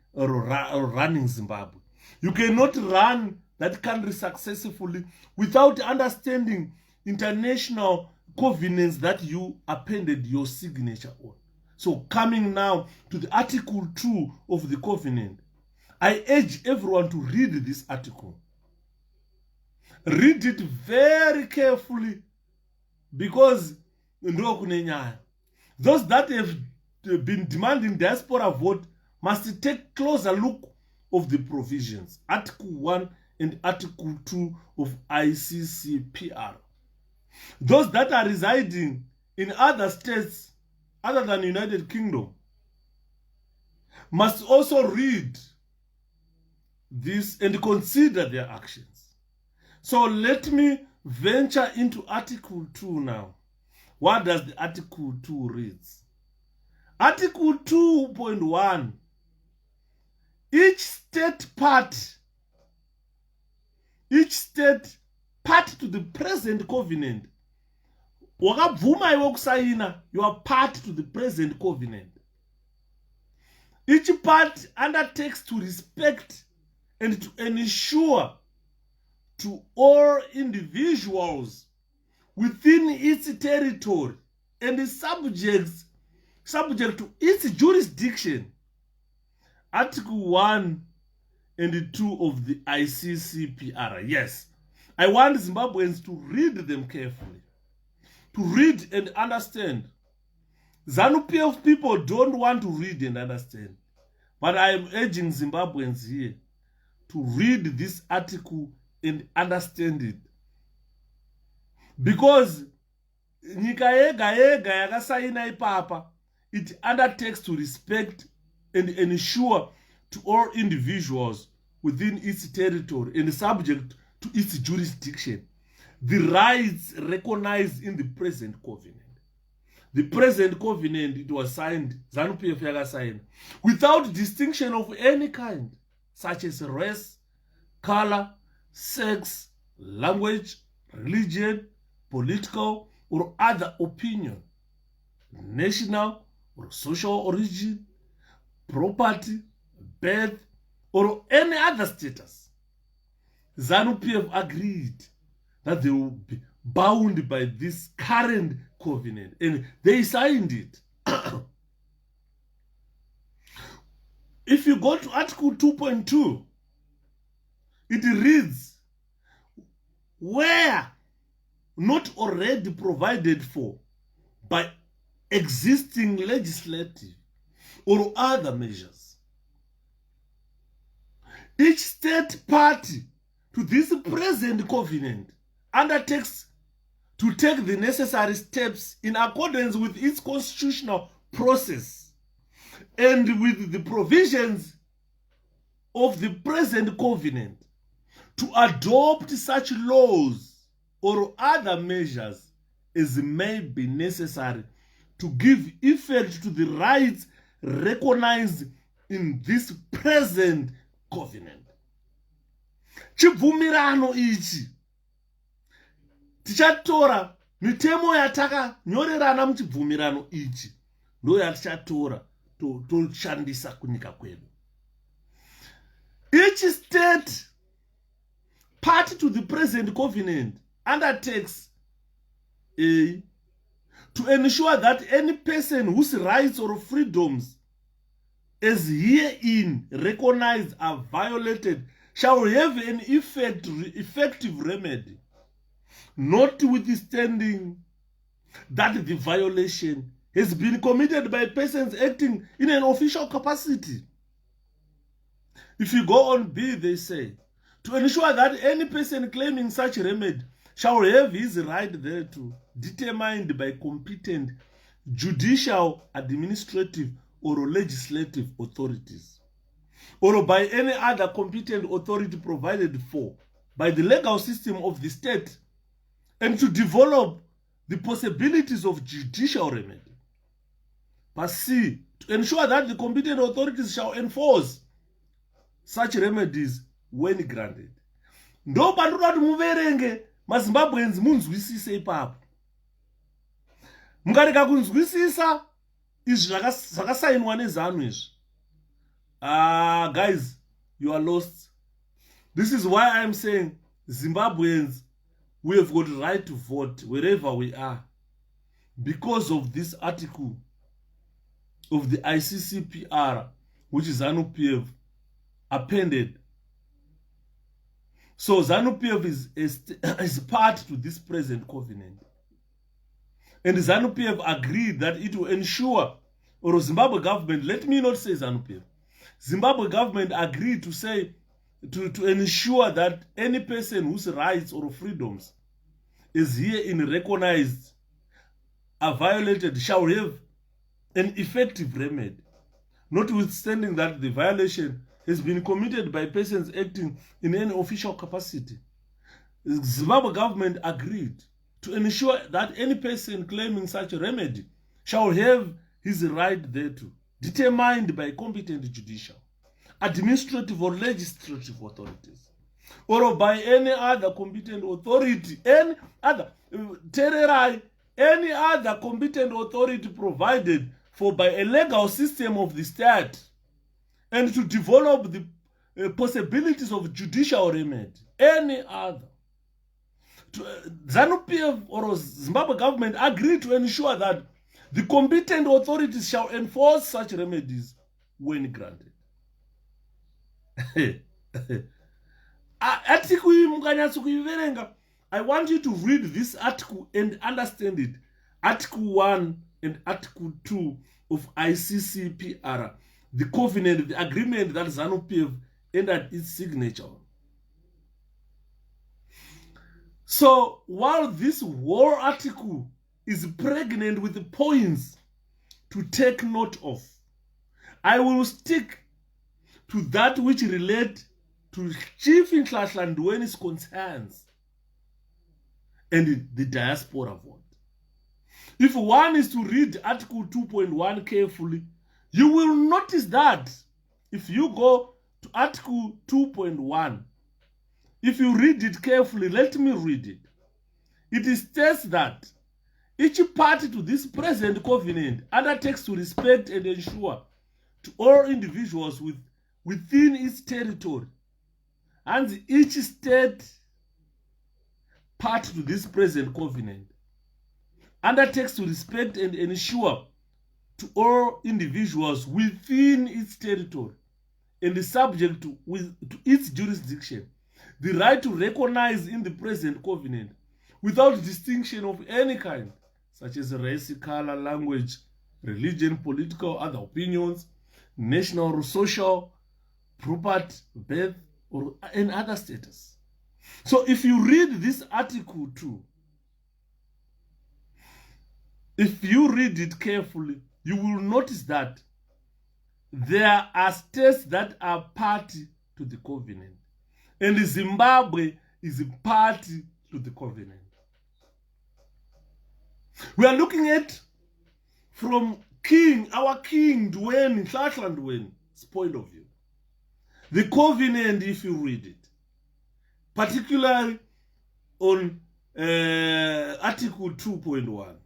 Zimbabwe. You cannot run that country successfully without understanding international covenants that you appended your signature on. So coming now to the Article 2 of the covenant, I urge everyone to read this article. Read it very carefully, because those that have been demanding diaspora vote must take closer look of the provisions. Article 1 and Article 2 of 𝗕𝗏𝗃𝗃. Those that are residing in other states other than United Kingdom must also read this and consider their actions. So let me venture into Article 2 now. What does the Article 2 read? Article 2.1. Each state party to the present covenant, you are part to the present covenant. Each part undertakes to respect and to ensure to all individuals within its territory and subject to its jurisdiction. Article 1 and 2 of the 𝗕𝗏𝗃𝗃. Yes, I want Zimbabweans to read them carefully, to read and understand. ZANU-PF people don't want to read and understand, but I am urging Zimbabweans here to read this article and understand it. Because nyika yega yega yakasaina ipapa, it undertakes to respect and ensure to all individuals within its territory and subject to its jurisdiction the rights recognized in the present covenant. The present covenant, it was signed, ZANU-PF yakasigned, without distinction of any kind, such as race, color, sex, language, religion, political or other opinion, national or social origin, property, birth, or any other status. ZANU-PF agreed that they will be bound by this current covenant, and they signed it. If you go to Article 2.2, it reads, where not already provided for by existing legislative or other measures, each state party to this present covenant undertakes to take the necessary steps in accordance with its constitutional process and with the provisions of the present covenant to adopt such laws or other measures as may be necessary to give effect to the rights recognized in this present covenant. Chibvumirano ichi tichatora mitemo yatakanyorerana muchibvumirano ichi ndo yatichatora toshandisa kunyika kwedu. Each state party to the present covenant undertakes to ensure that any person whose rights or freedoms as herein recognized are violated shall have an effective remedy, notwithstanding that the violation has been committed by persons acting in an official capacity. If you go on B, they say, to ensure that any person claiming such remedy shall have his right thereto determined by competent judicial, administrative, or legislative authorities, or by any other competent authority provided for by the legal system of the state, and to develop the possibilities of judicial remedy. But C, to ensure that the competent authorities shall enforce such remedies when granted. Ndo pandinoda kuti muverenge maZimbabweans munzwisise ipapo. Mukareka kunzwisisa izvi zvakasainwa neZANU izvi. Guys, you are lost. This is why I am saying Zimbabweans, we have got the right to vote wherever we are, because of this article of the ICCPR, which is ZANU-PF appended. So ZANU-PF is part to this present covenant. And the ZANU-PF agreed that it will ensure, or Zimbabwe government, let me not say ZANU-PF, Zimbabwe government agreed to say, to ensure that any person whose rights or freedoms is herein recognized are violated shall have an effective remedy, notwithstanding that the violation has been committed by persons acting in any official capacity. The Zimbabwe government agreed to ensure that any person claiming such a remedy shall have his right thereto determined by competent judicial, administrative, or legislative authorities, or by any other competent authority, any other competent authority provided for by a legal system of the state, and to develop the possibilities of judicial remedy. Any other. ZANU-PF or Zimbabwe government agreed to ensure that the competent authorities shall enforce such remedies when granted. I want you to read this article and understand it. Article 1 and Article 2 of ICCPR, the covenant, the agreement that ZANU-PF entered its signature. So while this whole article is pregnant with the points to take note of, I will stick to that which relate to Chief 𝗭𝗏𝗃 concerns and the diaspora vote. If one is to read Article 2.1 carefully, you will notice that if you go to Article 2.1, if you read it carefully, let me read it. It states that each party to this present covenant undertakes to respect and ensure to all individuals within its territory, and each state party to this present covenant undertakes to respect and ensure to all individuals within its territory and is subject to its jurisdiction the right to recognize in the present covenant without distinction of any kind, such as race, color, language, religion, political, other opinions, national or social, property, birth, or any other status. So if you read this article too, if you read it carefully, you will notice that there are states that are party to the covenant, and Zimbabwe is a party to the covenant. We are looking at from our king 𝗭𝗏𝗃𝗃's point of view. The covenant, if you read it, particularly on Article 2.1,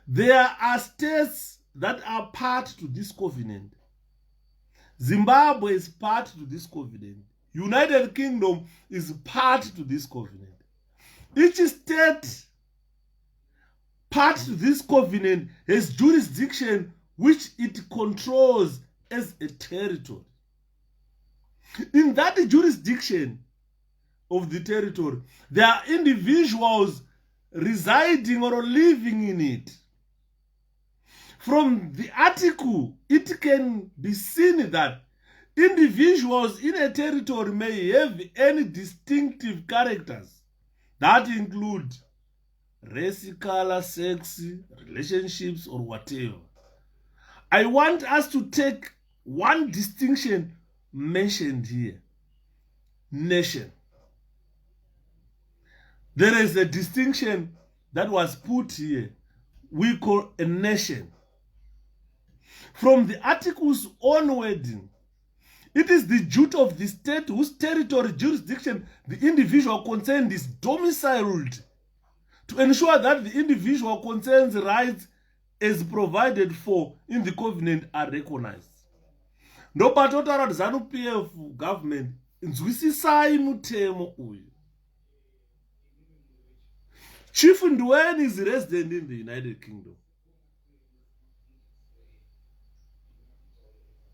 there are states that are part to this covenant. Zimbabwe is part to this covenant. United Kingdom is part to this covenant. Each state part to this covenant has jurisdiction which it controls as a territory. In that jurisdiction of the territory, there are individuals residing or living in it. From the article, it can be seen that individuals in a territory may have any distinctive characters that include race, color, sex, relationships, or whatever. I want us to take one distinction mentioned here. Nation. There is a distinction that was put here. We call a nation. From the article's own wording, it is the duty of the state whose territory, jurisdiction, the individual concerned is domiciled to ensure that the individual concerned's rights as provided for in the covenant are recognized. No patotaura ZANU-PF government nzwisisai mutemo uyu. Chief Ndweni is resident in the United Kingdom.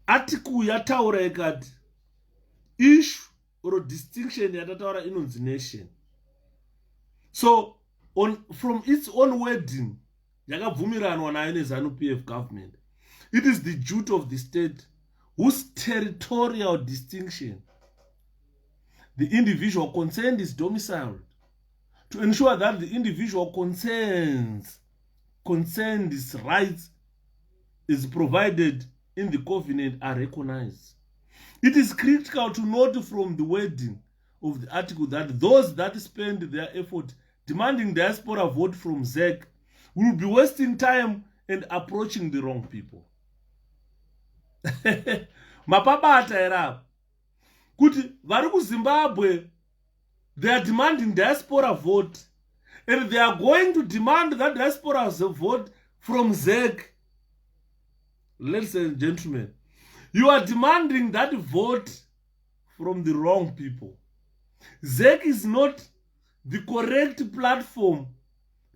Article yataura ikati issue or distinction yatataura inonzi nation. So from its own wording yakabvumiranwa nayo neZANU-PF government, it is the duty of the state whose territorial distinction the individual concerned is domiciled to ensure that the individual concerned's rights is provided in the covenant are recognized. It is critical to note from the wording of the article that those that spend their effort demanding diaspora vote from ZEC will be wasting time and approaching the wrong people. Mapabata era kuti vari kuZimbabwe, they are demanding diaspora vote, and they are going to demand that diaspora vote from ZEC. Ladies and gentlemen, you are demanding that vote from the wrong people. ZEC is not the correct platform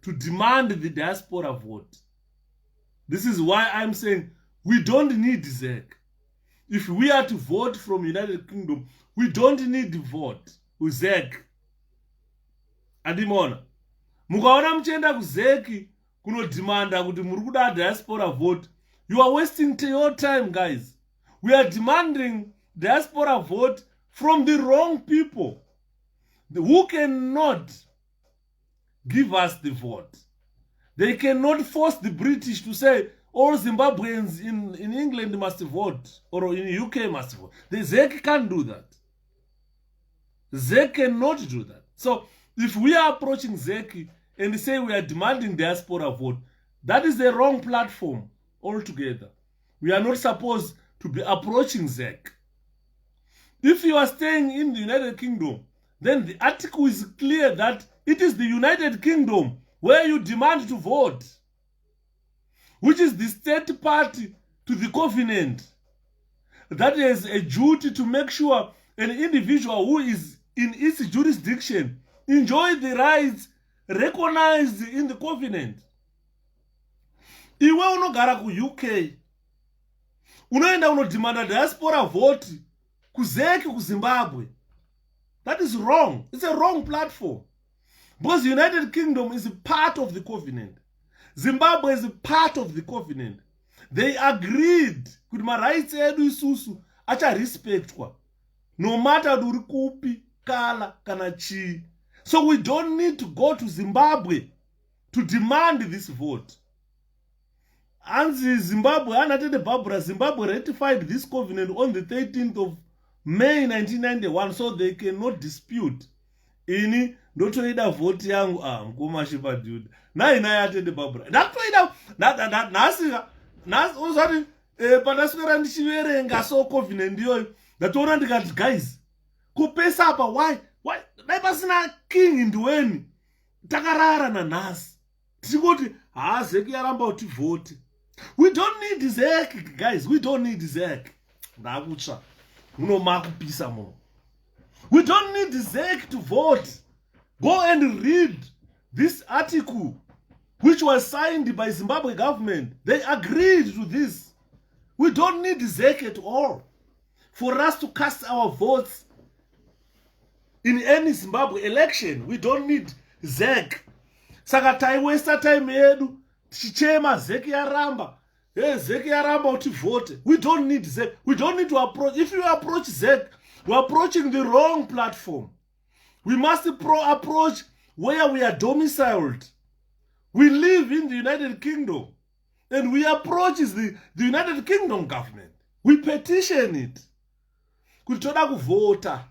to demand the diaspora vote. This is why I'm saying we don't need ZEC. If we are to vote from United Kingdom, we don't need to vote with ZEC. Andimona. Mukaona muchienda kuZEC kunodimanda kuti muri kuda diaspora vote, you are wasting your time, guys. We are demanding diaspora vote from the wrong people who cannot give us the vote. They cannot force the British to say all Zimbabweans in England must vote or in the UK must vote. The ZEC can't do that. ZEC cannot do that. So if we are approaching ZEC and say we are demanding diaspora vote, that is the wrong platform altogether. We are not supposed to be approaching ZEC. If you are staying in the United Kingdom, then the article is clear that it is the United Kingdom where you demand to vote, which is the state party to the covenant that has a duty to make sure an individual who is in its jurisdiction enjoy the rights recognized in the covenant. Iwe unogara ku UK, unoenda unodimanda diaspora vote kuZEC ku Zimbabwe. That is wrong. It's a wrong platform. Because the United Kingdom is a part of the covenant. Zimbabwe is a part of the covenant. They agreed kuti rights edu isusu acha respectwa. No matter uri kupi, kala, kana chi. So we don't need to go to Zimbabwe to demand this vote. And Zimbabwe, Zimbabwe ratified this covenant on the 13th of May 1991, so they cannot dispute any ndotoida vote yangu mkumashipa dude naina atende Barbara ndatoida nasi uzati pandaswera ndichiverenga so covenant iyoyo ndatoona ndikati guys kupesa apa why dai pasina king Ndweni takarara nanhasi tichikuti ZEC yaramba kuti vote. We don't need ZEC, guys. We don't need ZEC. Ndakutsva munomakupisa mo. We don't need ZEC to vote. Go and read this article, which was signed by Zimbabwe government. They agreed to this. We don't need ZEC at all for us to cast our votes in any Zimbabwe election. We don't need ZEC. Saka taiwesta time yedu tichichema 𝗧𝗏 𝗧𝗏 uti vote. We don't need 𝗧𝗏. We don't need to approach. If you approach 𝗧𝗏, we're approaching the wrong platform. We must approach where we are domiciled. We live in the United Kingdom, and we approach the United Kingdom government. We petition it. Kuti toda kuvota.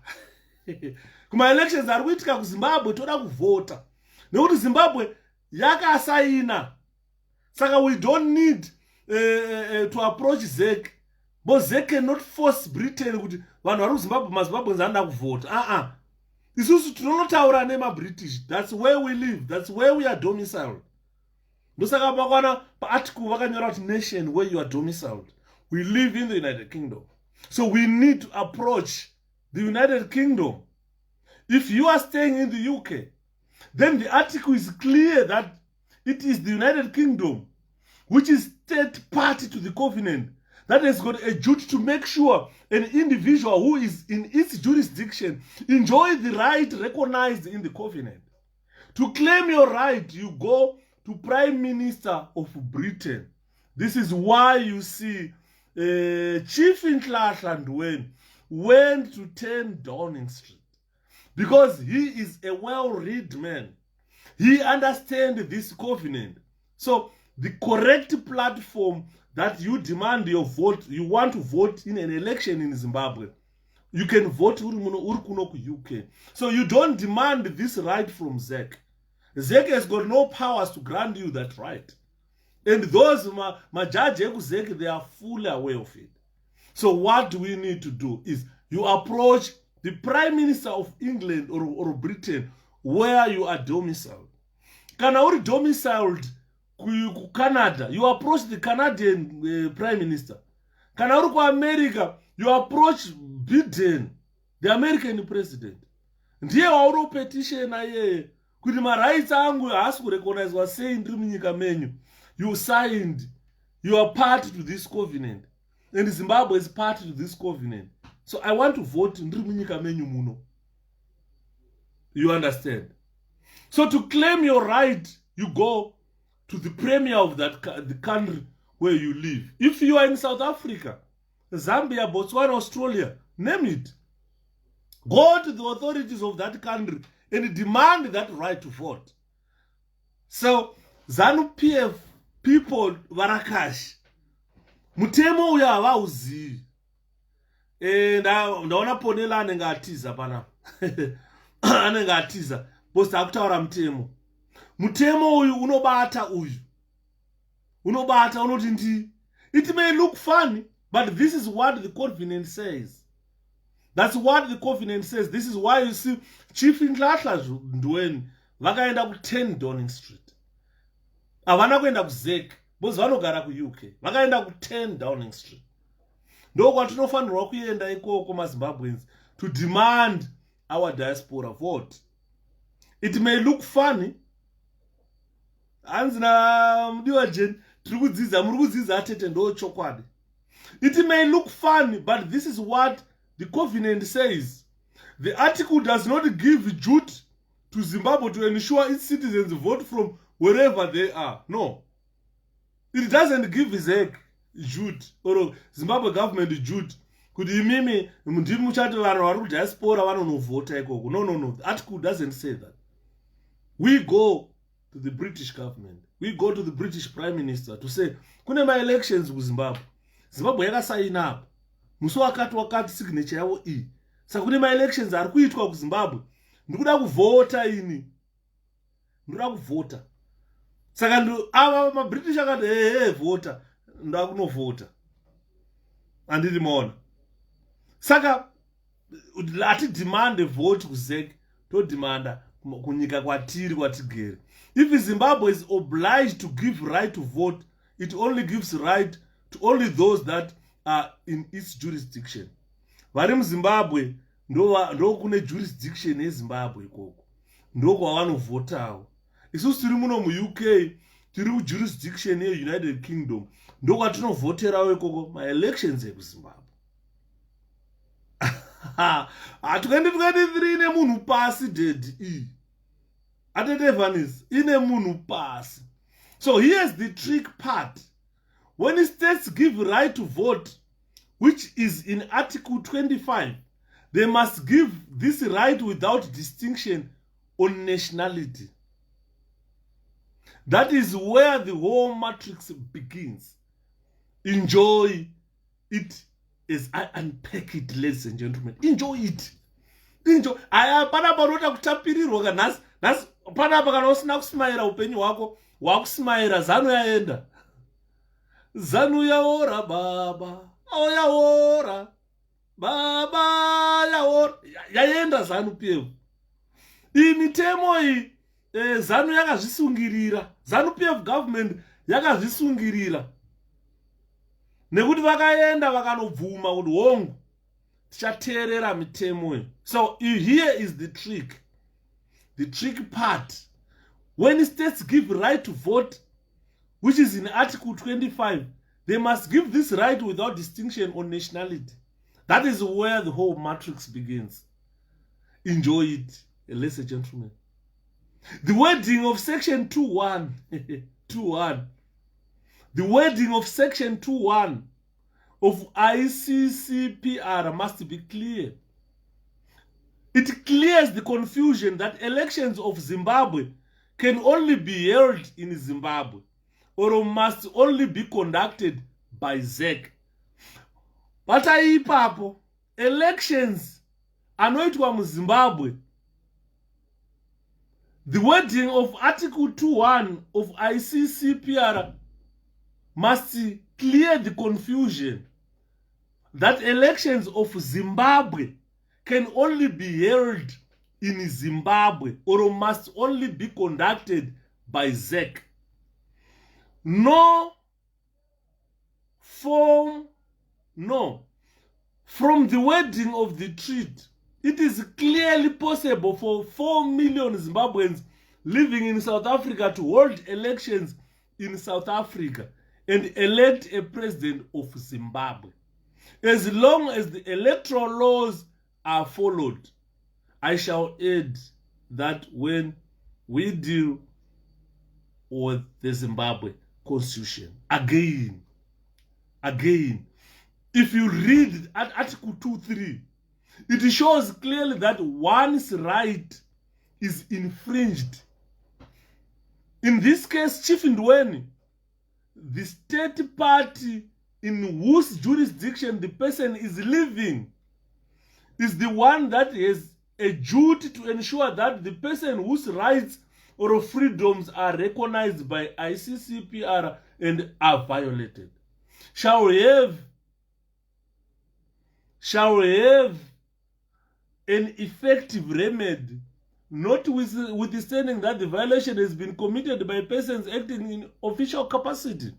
Kuma elections are kuitika kuZimbabwe toda kuvota. Nekuti Zimbabwe yakasaina. Saka we don't need to approach 𝗧𝗏. But 𝗧𝗏 cannot force Britain kuti vanhu vari kuZimbabwe maZimbabweans anoda kuvota. Isusu tinonotaura nemaBritish. That's where we live. That's where we are domiciled. Ndosaka pakwana paarticle vakanyora kuti nation where you are domiciled. We live in the United Kingdom. So we need to approach the United Kingdom. If you are staying in the UK, then the article is clear that it is the United Kingdom, which is third party to the covenant, that has got a duty to make sure an individual who is in its jurisdiction enjoy the right recognized in the covenant. To claim your right, you go to Prime Minister of Britain. This is why you see Chief 𝗵𝗃𝗲 went to 10 Downing Street, because he is a well-read man. He understands this covenant. So the correct platform that you demand your vote, you want to vote in an election in Zimbabwe, you can vote UK. So you don't demand this right from 𝗧𝗏. 𝗧𝗏 has got no powers to grant you that right. And those majaji 𝗧𝗏, they are fully aware of it. So what we need to do is you approach the Prime Minister of England or Britain where you are domiciled. Kana uri domiciled ku Canada, you approach the Canadian Prime Minister. Kana uri ku America, you approach Biden, the American president. Ndiye wauro petition aye kuti ma rights angu haasi kurecognizwa sei ndiri munyika menyu. You signed, you are party to this covenant, and Zimbabwe is party to this covenant. So I want to vote ndiri munyika menyu muno. You understand? So to claim your right, you go to the premier of the country where you live. If you are in South Africa, Zambia, Botswana, Australia, name it. Go to the authorities of that country and demand that right to vote. So ZANU-PF people varakashi mutemo uya havauzivi. Ndaona Ponela anenge atiza panapa. Anenge atiza. Bosi akutaura mutemo. Mutemo uyu unobata uyu. Unobata unoti ndi. It may look funny, but this is what the covenant says. That's what the covenant says. This is why you see Chief 𝗵𝗃𝗲𝗏 vakaenda ku 10 Downing Street. Havana kuenda ku 𝗧𝗏, bosi vanogara ku UK. Vakaenda ku 10 Downing Street. Ndo kwatinofanirwa kuenda ikoko maZimbabweans to demand our diaspora vote. It may look funny. Anzina mdiwa jen tikudziza murikudziza atete ndo chokwadi. It may look funny, but this is what the covenant says. The article does not give duty to Zimbabwe to ensure its citizens vote from wherever they are. No. It doesn't give 𝗧𝗏 duty or Zimbabwe government duty. Could imimi ndiri muchati vanhu vari kudiaspora vanonovhota ikoko. No. The article doesn't say that. We go to the British government. We go to the British Prime Minister to say, kune ma-elections kuZimbabwe. Zimbabwe yakasaina apa. Musi wakati signature yavo iyi. Saka kune ma-elections ari kuitwa kuZimbabwe. Ndikuda kuvhota ini. Ndikuda kuvhota. Saka ava ma-British akati vhota. Nda kunovhota. Andiri maona. Saka ati demand vote kuZEC. To demanda kunyika kwatiri kwatigere. If Zimbabwe is obliged to give right to vote, it only gives right to only those that are in its jurisdiction. Vari muZimbabwe ndo kune jurisdiction yeZimbabwe ikoko. Ndo kwavanovhotawo. Isusu tiri muno muUK tiri kujurisdiction yeUnited Kingdom. Ndo kwatinovhoterawo ikoko ma-elections ekuZimbabwe. Hatukendi 3 nemunhu pasi dedi iyi. Atetevanis, ine munhu pasi. So here's the trick part. When states give right to vote, which is in Article 25, they must give this right without distinction on nationality. That is where the whole matrix begins. Enjoy it as I unpack it, ladies and gentlemen. Enjoy it. Enjoy. Panapa nota kutapirirwa kanhasi. Panapa kana usina kusimaira upenyu hwako, wakusimaira zanu yaenda. Zanu yaora baba. Oh yaora. Baba yaora. Yaenda zanu PF. Iyi mitemo iyi zanu yakazvisungirira. Zanu PF government yakazvisungirira. Nekuti vakaenda vakanobvuma kuti hongu tichateerera mitemo iyi. So here is the trick. The trick part. When states give right to vote, which is in Article 25, they must give this right without distinction on nationality. That is where the whole matrix begins. Enjoy it, ladies and gentlemen. The wording of Section 2.1 the wording of Section 2.1 of 𝗕𝗔𝗄𝗏 must be clear. It clears the confusion that elections of Zimbabwe can only be held in Zimbabwe or must only be conducted by 𝗥. But ipapo elections anoitwa muZimbabwe. The wording of Article 2.1 of 𝗕𝗔𝗄𝗏 must clear the confusion that elections of Zimbabwe can only be held in Zimbabwe or must only be conducted by 𝗥. From the wording of the treaty, it is clearly possible for 4 million Zimbabweans living in South Africa to hold elections in South Africa and elect a president of Zimbabwe, as long as the electoral laws are followed. I shall add that when we deal with the Zimbabwe Constitution, again, if you read at Article 2.3, it shows clearly that one's right is infringed. In this case, Chief Ndweni, the state party in whose jurisdiction the person is living, is the one that has a duty to ensure that the person whose rights or freedoms are recognized by 𝗕𝗔𝗄𝗏 and are violated shall have an effective remedy, notwithstanding that the violation has been committed by persons acting in official capacity.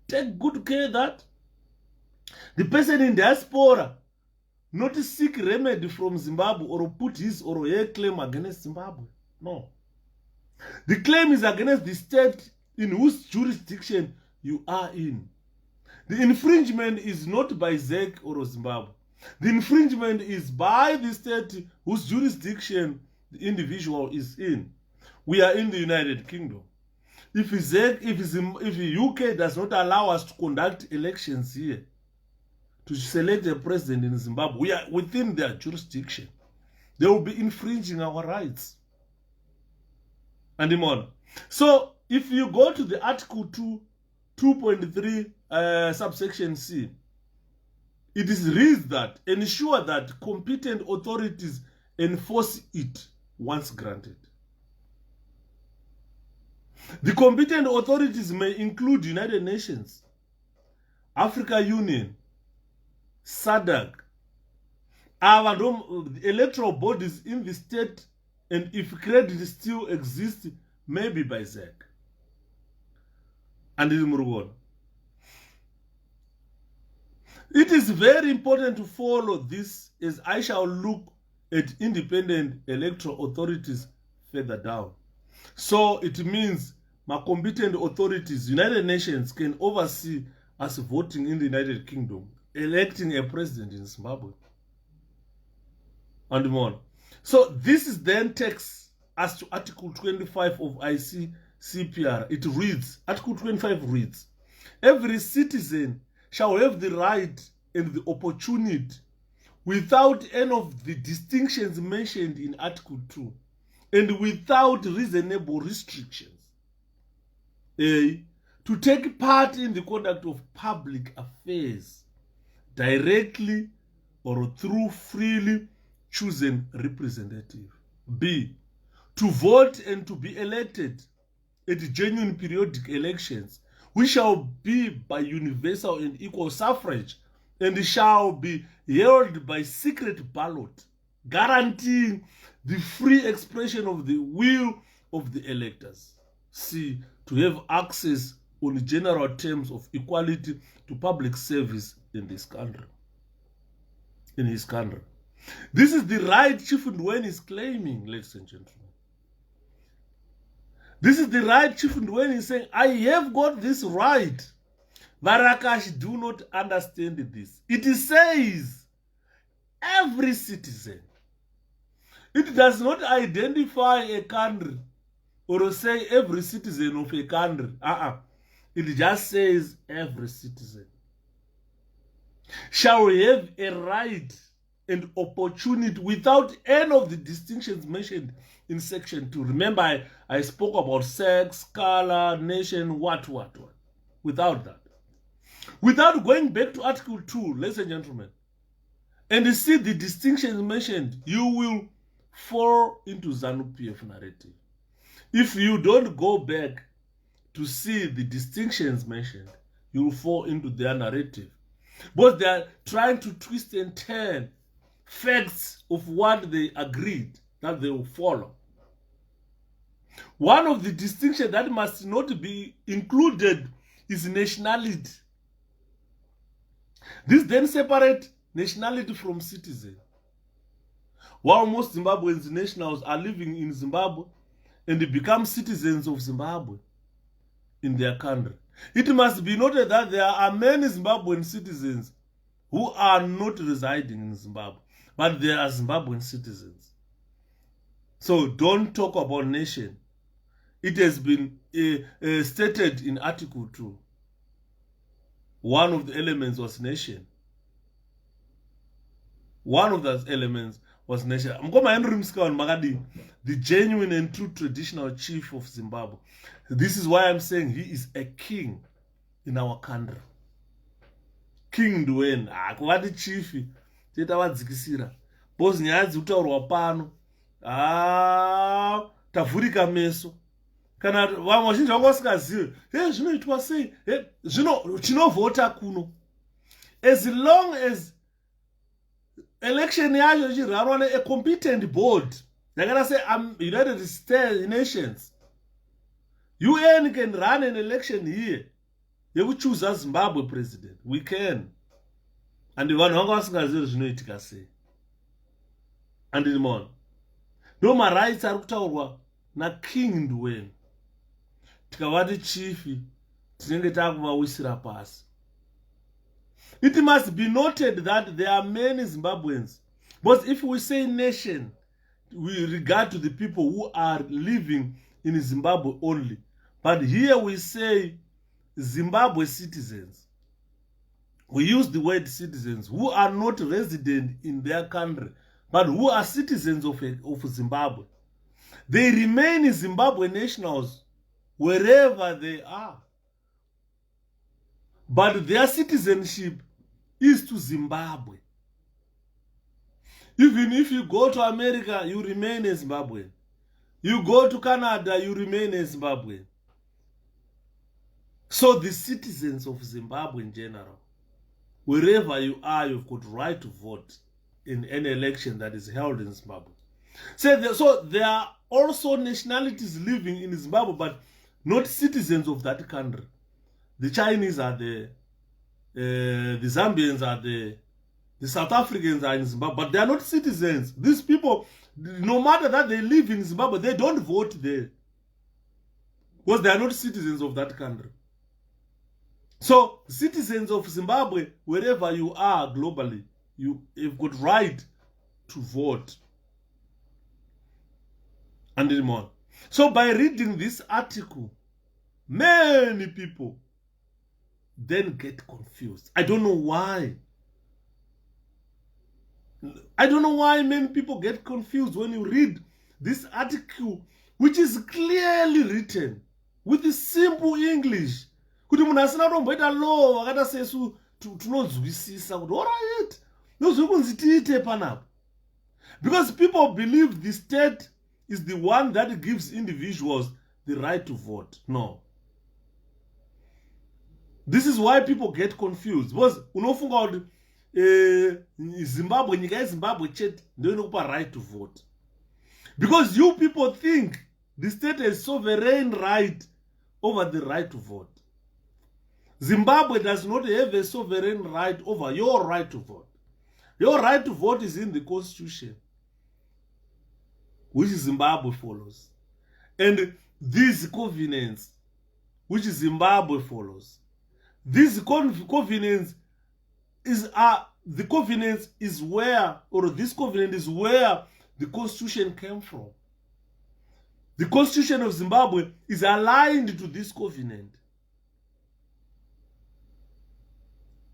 Take good care that the person in diaspora not seek remedy from Zimbabwe or put his or her claim against Zimbabwe. No. The claim is against the state in whose jurisdiction you are in. The infringement is not by 𝗥 or Zimbabwe. The infringement is by the state whose jurisdiction the individual is in. We are in the United Kingdom. If UK does not allow us to conduct elections here, to select a president in Zimbabwe, we are within their jurisdiction. They will be infringing our rights. And more. So, if you go to the Article 2.3 subsection C, it is reads that ensure that competent authorities enforce it once granted. The competent authorities may include United Nations, Africa Union, SADC, the electoral bodies in the state, and if credit still exists, maybe by 𝗥. And it is very important to follow this, as I shall look at independent electoral authorities further down. So it means my competent authorities, United Nations, can oversee us voting in the United Kingdom, electing a president in Zimbabwe, and more. So this is then takes as to Article 25 of 𝗕𝗏, it reads, Article 25 reads, every citizen shall have the right and the opportunity, without any of the distinctions mentioned in Article 2, and without reasonable restrictions, A, to take part in the conduct of public affairs, directly or through freely chosen representative. B, to vote and to be elected at genuine periodic elections, which shall be by universal and equal suffrage, and shall be held by secret ballot, guaranteeing the free expression of the will of the electors. C, to have access on general terms of equality to public service in this country. In his country. This is the right Chief Ndweni is claiming, ladies and gentlemen. This is the right Chief Ndweni is saying, I have got this right. 𝗵𝗃𝗃 do not understand this. It says every citizen. It does not identify a country or say every citizen of a country. It just says every citizen shall have a right and opportunity without any of the distinctions mentioned in Section 2. Remember, I spoke about sex, color, nation, what. Without that. Without going back to Article 2, ladies and gentlemen, and you see the distinctions mentioned, you will fall into ZANU-PF narrative. If you don't go back to see the distinctions mentioned, you will fall into their narrative. But they are trying to twist and turn facts of what they agreed that they will follow. One of the distinctions that must not be included is nationality. This then separates nationality from citizen. While most Zimbabweans nationals are living in Zimbabwe and they become citizens of Zimbabwe in their country, it must be noted that there are many Zimbabwean citizens who are not residing in Zimbabwe, but they are Zimbabwean citizens. So don't talk about nation. It has been stated in Article 2. One of the elements was nation. One of those elements was nation. The genuine and true traditional chief of Zimbabwe. This is why I'm saying he is a king in our country. King Ndweni. Kuvati chief. Teta wadzikisira. Boss nyaya dzikutaurwa pano. Tavhurika meso. Kana vamwe vazhinji vanga vasingazivi, zvinoitwa sei? Tinovhota kuno. As long as election yacho ichirarwa a competent board, yakaita United Nations, UN can run an election here. You choose a Zimbabwe president. We can. And vanhu vanga vasingazivi zvinoitika sei. And more. No rights ari kutaurwa na King Ndweni. Tikavati chief, tinenge takuvawisira pasi. It must be noted that there are many Zimbabweans. But if we say nation, we regard to the people who are living in Zimbabwe only. But here we say Zimbabwe citizens. We use the word citizens who are not resident in their country, but who are citizens of Zimbabwe. They remain Zimbabwe nationals wherever they are. But their citizenship is to Zimbabwe. Even if you go to America, you remain a Zimbabwean. You go to Canada, you remain a Zimbabwean. So the citizens of Zimbabwe in general, wherever you are, you've got right to vote in any election that is held in Zimbabwe. So there are also nationalities living in Zimbabwe, but not citizens of that country. The Chinese are there, the Zambians are there, the South Africans are in Zimbabwe, but they are not citizens. These people, no matter that they live in Zimbabwe, they don't vote there because they are not citizens of that country. So, citizens of Zimbabwe, wherever you are globally, you've got right to vote. and anymore. So by reading this article, many people then get confused. I don't know why. I don't know why many people get confused when you read this article, which is clearly written with the simple English. Kuti munhu asina tomboita law vakata sesu tinozwisisa kuti alright nozvokunzi tiite panapo. Because people believe the state is the one that gives individuals the right to vote. No. This is why people get confused. Because unofunga kuti Zimbabwe, nyika yeZimbabwe chete ndio inokupa right to vote. Because you people think the state has sovereign right over the right to vote. Zimbabwe does not have a sovereign right over your right to vote. Your right to vote is in the constitution, which Zimbabwe follows. And these covenants, which Zimbabwe follows, these covenants the covenant is where the constitution came from. The constitution of Zimbabwe is aligned to this covenant.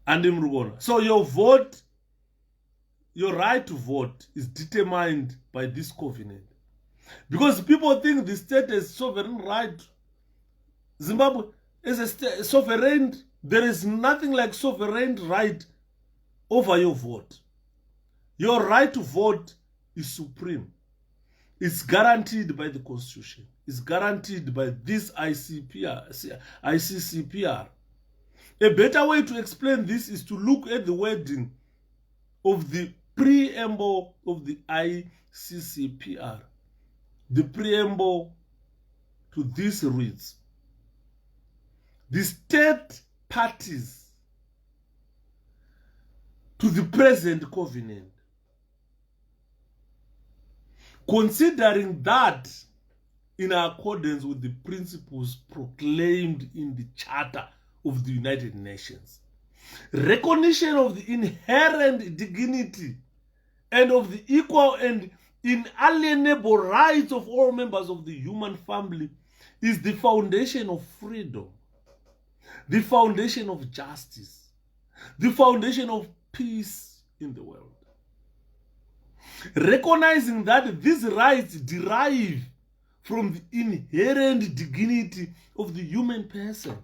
And so your vote, your right to vote is determined by this covenant. Because people think the state has sovereign right. Zimbabwe is a sovereign. There is nothing like sovereign right over your vote. Your right to vote is supreme. It's guaranteed by the constitution. It's guaranteed by this ICCPR. A better way to explain this is to look at the wording of the preamble of the ICCPR. The preamble to this reads, the state parties to the present covenant, considering that in accordance with the principles proclaimed in the Charter of the United Nations, recognition of the inherent dignity and of the equal and inalienable rights of all members of the human family is the foundation of freedom, the foundation of justice, the foundation of peace in the world. Recognizing that these rights derive from the inherent dignity of the human person.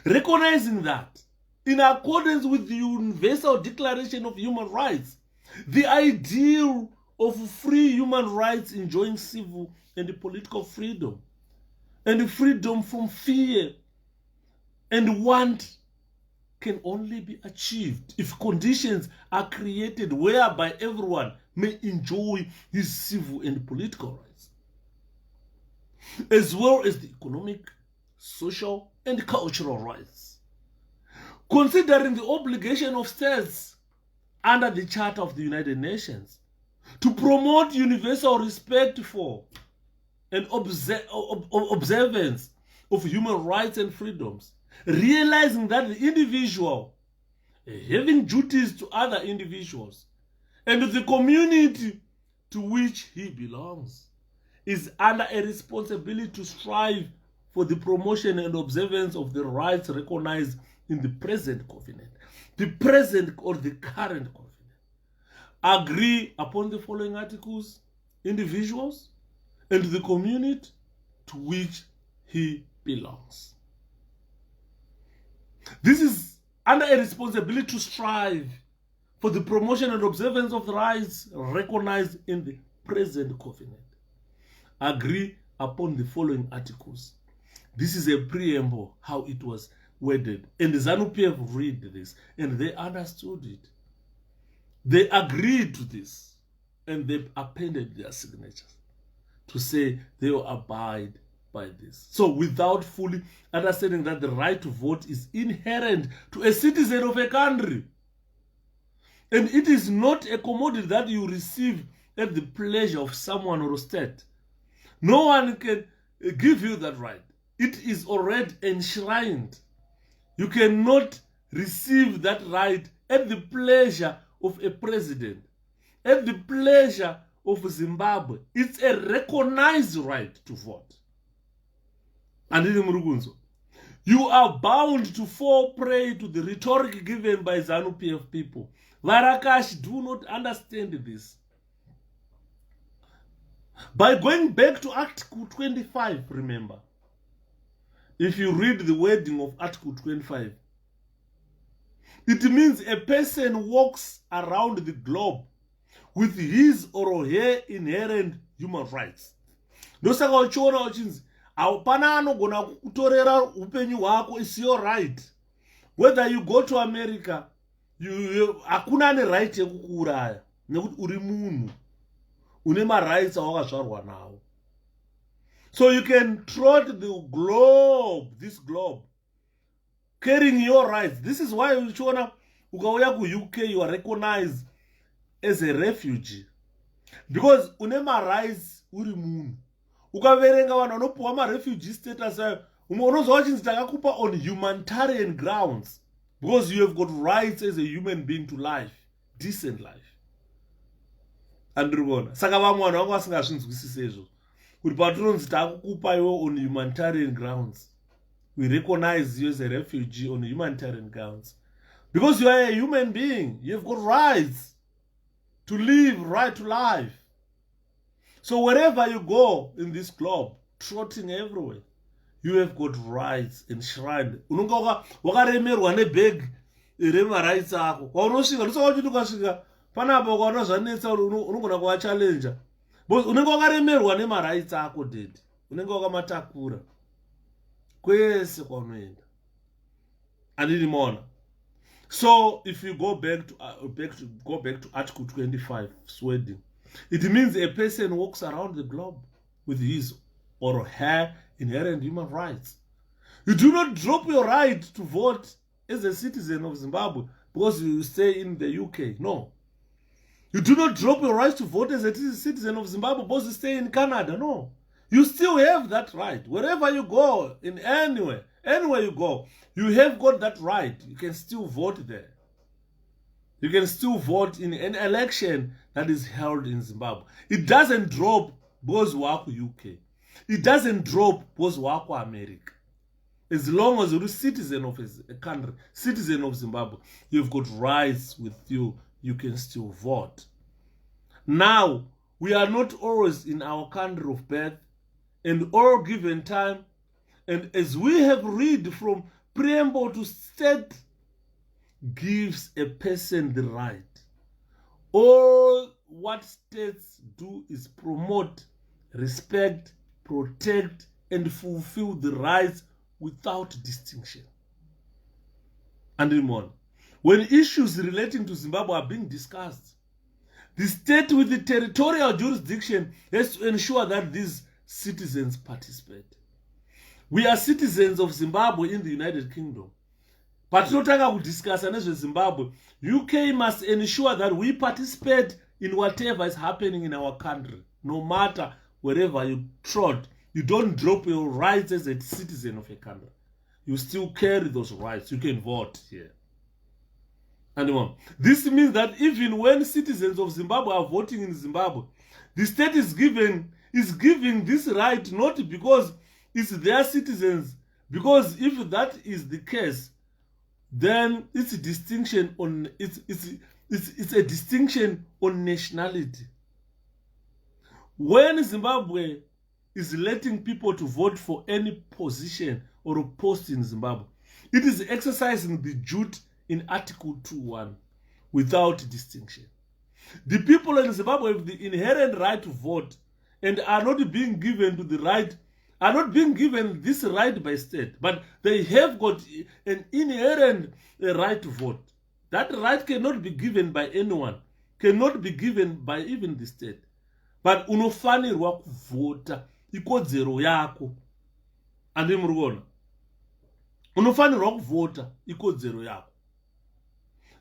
Recognizing that, in accordance with the Universal Declaration of Human Rights, the ideal of free human rights enjoying civil and political freedom, and freedom from fear and want can only be achieved if conditions are created whereby everyone may enjoy his civil and political rights, as well as the economic, social, and cultural rights. Considering the obligation of states under the Charter of the United Nations to promote universal respect for and observance of human rights and freedoms, realizing that the individual having duties to other individuals and the community to which he belongs is under a responsibility to strive for the promotion and observance of the rights recognized in the present covenant, the present or the current covenant. Agree upon the following articles, individuals and the community to which he belongs. This is under a responsibility to strive for the promotion and observance of the rights recognized in the present covenant. Agree upon the following articles. This is a preamble, how it was worded. And the ZANU-PF read this, and they understood it. They agreed to this, and they appended their signatures to say they will abide by this. So without fully understanding that the right to vote is inherent to a citizen of a country, and it is not a commodity that you receive at the pleasure of someone or a state. No one can give you that right. It is already enshrined. You cannot receive that right at the pleasure of a president, at the pleasure of Zimbabwe, it's a recognized right to vote. And in Murugunzo, you are bound to fall prey to the rhetoric given by ZANU-PF people. 𝗁𝗏𝗃 do not understand this. By going back to Article 25, remember, if you read the wording of Article 25, it means a person walks around the globe with his or her inherent human rights. Ndosaka uchiona uchinzi apana anogona kutorera upenyu hwako, is your right. Whether you go to America, hakuna ane right yekukuuraya nekuti uri munhu une rights awakazvarwa nawo. So you can trot the globe, this globe, carrying your rights. This is why uchiona ukauya ku UK, you are recognized as a refugee, because une rights uri munhu. Ukaverenga vanhu vanopuwa refugee status unozwa vachinzi takakupa on humanitarian grounds, because you have got rights as a human being to life, decent life. Andrivona saka vamwe vanhu vanga vasingazvinzwisise izvo kuti patinonzi takukupa iwe on humanitarian grounds, we recognize you as a refugee on humanitarian grounds, because you are a human being, you have got rights to live, right to life. So wherever you go in this globe, trotting everywhere, you have got rights enshrined. Unonga wakaremerwa nebag rema rights ako. Kwaunosvika ndosaka kuti ukasvika panapa ukaona zvanetsa unogona kuvachallenja. Because unenge wakaremerwa nema-rights ako dedi. Unenge wakamatakura. Kwese kwaunoenda. Andini mona. So if you go back to Article 25, Sweden, it means a person walks around the globe with his or her inherent human rights. You do not drop your right to vote as a citizen of Zimbabwe because you stay in the UK. No. You do not drop your right to vote as a citizen of Zimbabwe because you stay in Canada. No. You still have that right. Wherever you go, in anywhere you go, you have got that right. You can still vote there. You can still vote in an election that is held in Zimbabwe. It doesn't drop because you are UK. It doesn't drop because you are America. As long as you're a citizen of a country, citizen of Zimbabwe, you've got rights with you. You can still vote. Now, we are not always in our country of birth, and all given time, and as we have read from preamble to state, gives a person the right. All what states do is promote, respect, protect, and fulfill the rights without distinction. And remember, when issues relating to Zimbabwe are being discussed, the state with the territorial jurisdiction has to ensure that these citizens participate. We are citizens of Zimbabwe in the United Kingdom. But not to discuss Zimbabwe. UK must ensure that we participate in whatever is happening in our country. No matter wherever you trod, you don't drop your rights as a citizen of a country. You still carry those rights. You can vote here. And this means that even when citizens of Zimbabwe are voting in Zimbabwe, the state is giving this right not because it's their citizens, because if that is the case, then it's a distinction on it's a distinction on nationality. When Zimbabwe is letting people to vote for any position or a post in Zimbabwe, it is exercising the duty in Article 2.1 without distinction. The people in Zimbabwe have the inherent right to vote and are not being given this right by state, but they have got an inherent right to vote. That right cannot be given by anyone, cannot be given by even the state. But unofanirwa kuvota ikodzero yako. Andi murikuona. Unofanirwa kuvota ikodzero yako.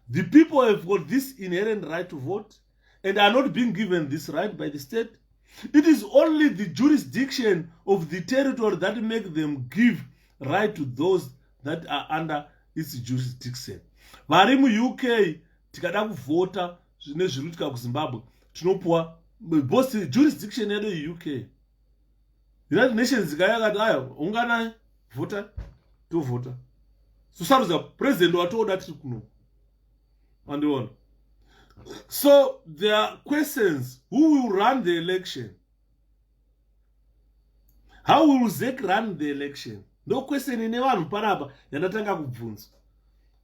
The people have got this inherent right to vote and are not being given this right by the state. It is only the jurisdiction of the territory that make them give right to those that are under its jurisdiction. Vari mu UK tikada kuvota zvine zviri kuitika kuZimbabwe tinopuwa both jurisdiction in the UK. United Nations ikayakati ayo ungana voter to voter. So saruza president watoda tiri kuno. Andiona. So there are questions: who will run the election? How will ZEC run the election? No question in vanhu panapa yandatanga kubvunzwa.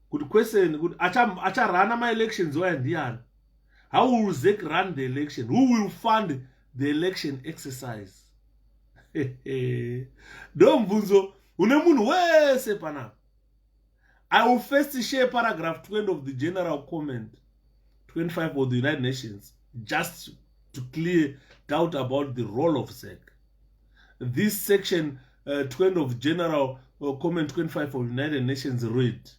Good question, good acha run my elections where ndiani? How will ZEC run the election? Who will fund the election exercise? Do mbunzo une munhu wese panapa. I will first share paragraph 20 of the general comment 25 of the United Nations just to clear doubt about the role of ZEC. This section 20 of general comment 25 of the United Nations read: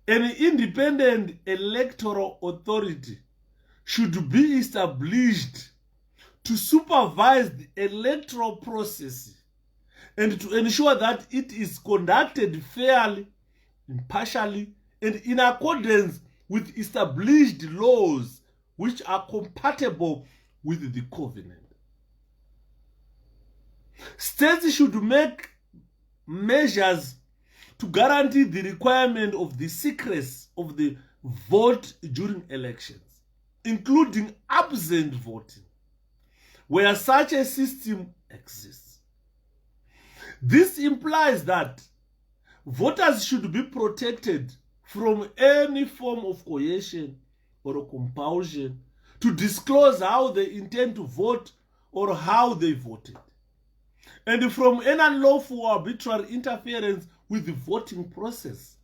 an independent electoral authority should be established to supervise the electoral process and to ensure that it is conducted fairly, impartially, and in accordance with established laws which are compatible with the covenant. States should make measures to guarantee the requirement of the secrecy of the vote during elections, including absent voting, where such a system exists. This implies that voters should be protected from any form of coercion or compulsion to disclose how they intend to vote or how they voted, and from any unlawful or arbitrary interference with the voting process.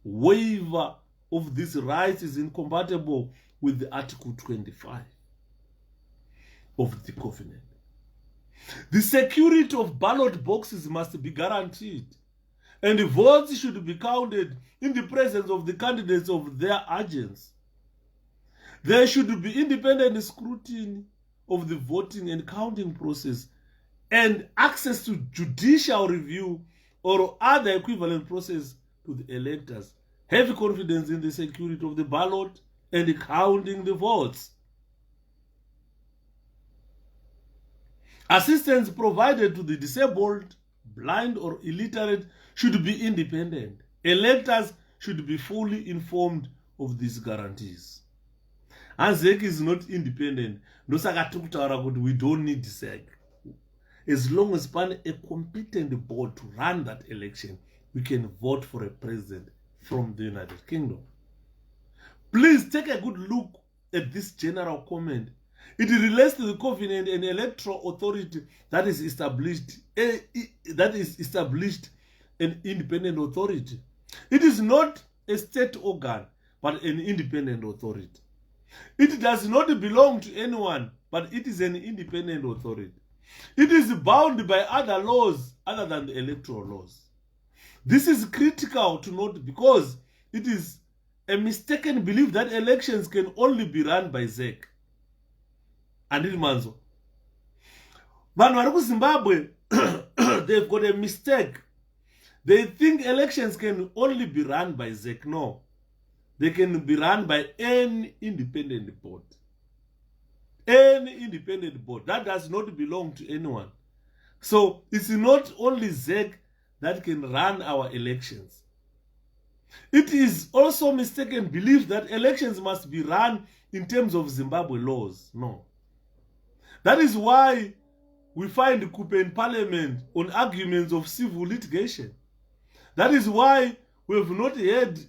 Waiver of these rights is incompatible with the Article 25 of the Covenant. The security of ballot boxes must be guaranteed, and the votes should be counted in the presence of the candidates of their agents. There should be independent scrutiny of the voting and counting process and access to judicial review or other equivalent process to the electors. Have confidence in the security of the ballot and counting the votes. Assistance provided to the disabled, blind, or illiterate should be independent. Electors should be fully informed of these guarantees. And ZEC is not independent. We don't need ZEC. As long as a competent board to run that election, we can vote for a president from the United Kingdom. Please take a good look at this general comment. It relates to the covenant and electoral authority that is established an independent authority. It is not a state organ, but an independent authority. It does not belong to anyone, but it is an independent authority. It is bound by other laws other than the electoral laws. This is critical to note because it is a mistaken belief that elections can only be run by ZEC. And it manzo. Vanhu Zimbabwe, they've got a mistake. They think elections can only be run by ZEC. No. They can be run by any independent board. Any independent board. That does not belong to anyone. So it's not only ZEC that can run our elections. It is also mistaken belief that elections must be run in terms of Zimbabwe laws. No. That is why we find 𝗭𝗶𝗵𝗵𝗁 in parliament on arguments of civil litigation. That is why we have not had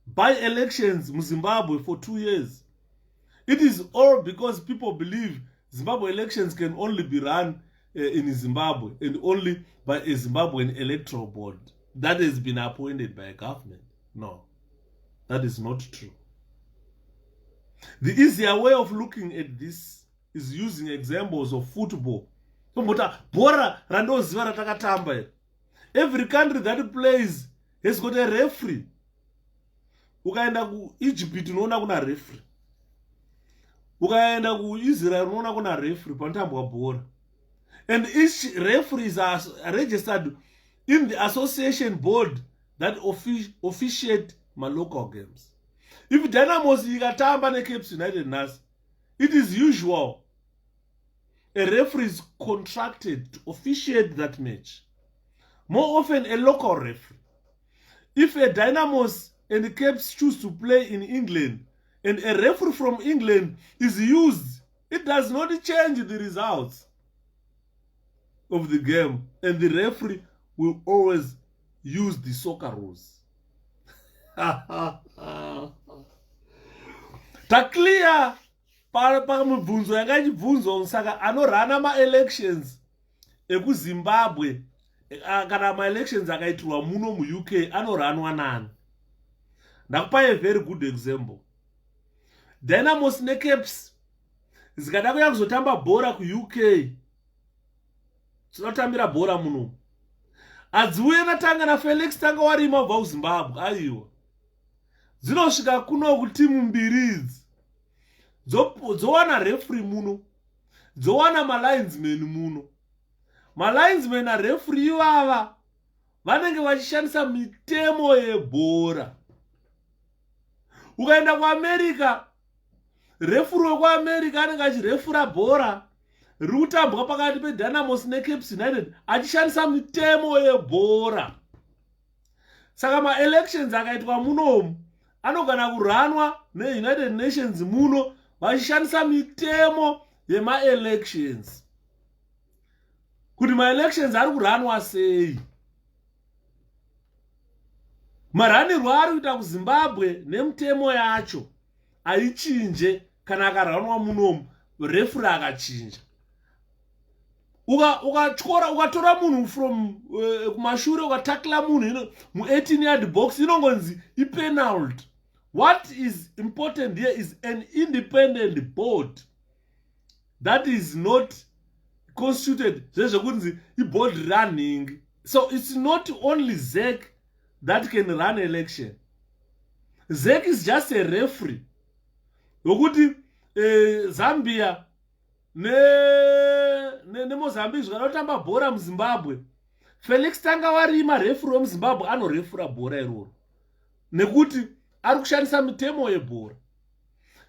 by-elections in Zimbabwe for 2 years. It is all because people believe Zimbabwe elections can only be run in Zimbabwe and only by a Zimbabwean electoral board that has been appointed by a government. No, that is not true. The easier way of looking at this is using examples of football. Every country that plays has got a referee. Ukaenda ku Egypt unoona kuna referee. Ukaenda ku Israel unoona kuna referee panotambwa bhora. And each referee is registered in the association board that officiate my local games. If Dynamos ikatamba neCape United nhasi, it is usual a referee is contracted to officiate that match. More often, a local referee. If a Dynamos and the Caps choose to play in England and a referee from England is used, it does not change the results of the game, and the referee will always use the soccer rules. Taklia pamubvunzo yakachibvunzwa saka anorana ma-elections ekuZimbabwe kana ma-elections akaitirwa muno mu-UK anoranwa nani. Ndakupa a very good example. Dynamos neCaps zikada kuya kuzotamba bhora ku-UK, tinotambira bhora muno, adziuye natanga naFelix tanga warima ubva kuZimbabwe. Aiwa, dzinosvika kuno kutimu mbiri idzi dzowana referee muno, dzowana malinesman muno. Malinesman nareferee ivava vanenge vachishandisa mitemo yebhora. Ukaenda kuAmerica, referee wekuAmerica anenge achirefura bhora riri kutambwa pakati peDynamos neCaps United achishandisa mitemo yebhora. Saka ma-elections akaitwa munomu anogona kuranwa neUnited Nations muno vachishandisa mitemo yema-elections. Kuti ma-elections ari kuranwa sei. Maranirwo ari kuita kuZimbabwe nemitemo yacho haichinje kana akaranwa munomu referee akachinja. Ukatora munhu from kumashure ukatakla munhu mu-18 yard box inongonzi ipenalty. What is important here is an independent board that is not constituted zvezvekunzi board running. So it's not only 𝗥 that can run election. 𝗥 is just a referee. Yokuti Zambia neMozambique zvikanotamba bhora muZimbabwe, Felix tanga warima referee wemuZimbabwe anorefura bhora iroro nekuti ari kushandisa mitemo yebhora.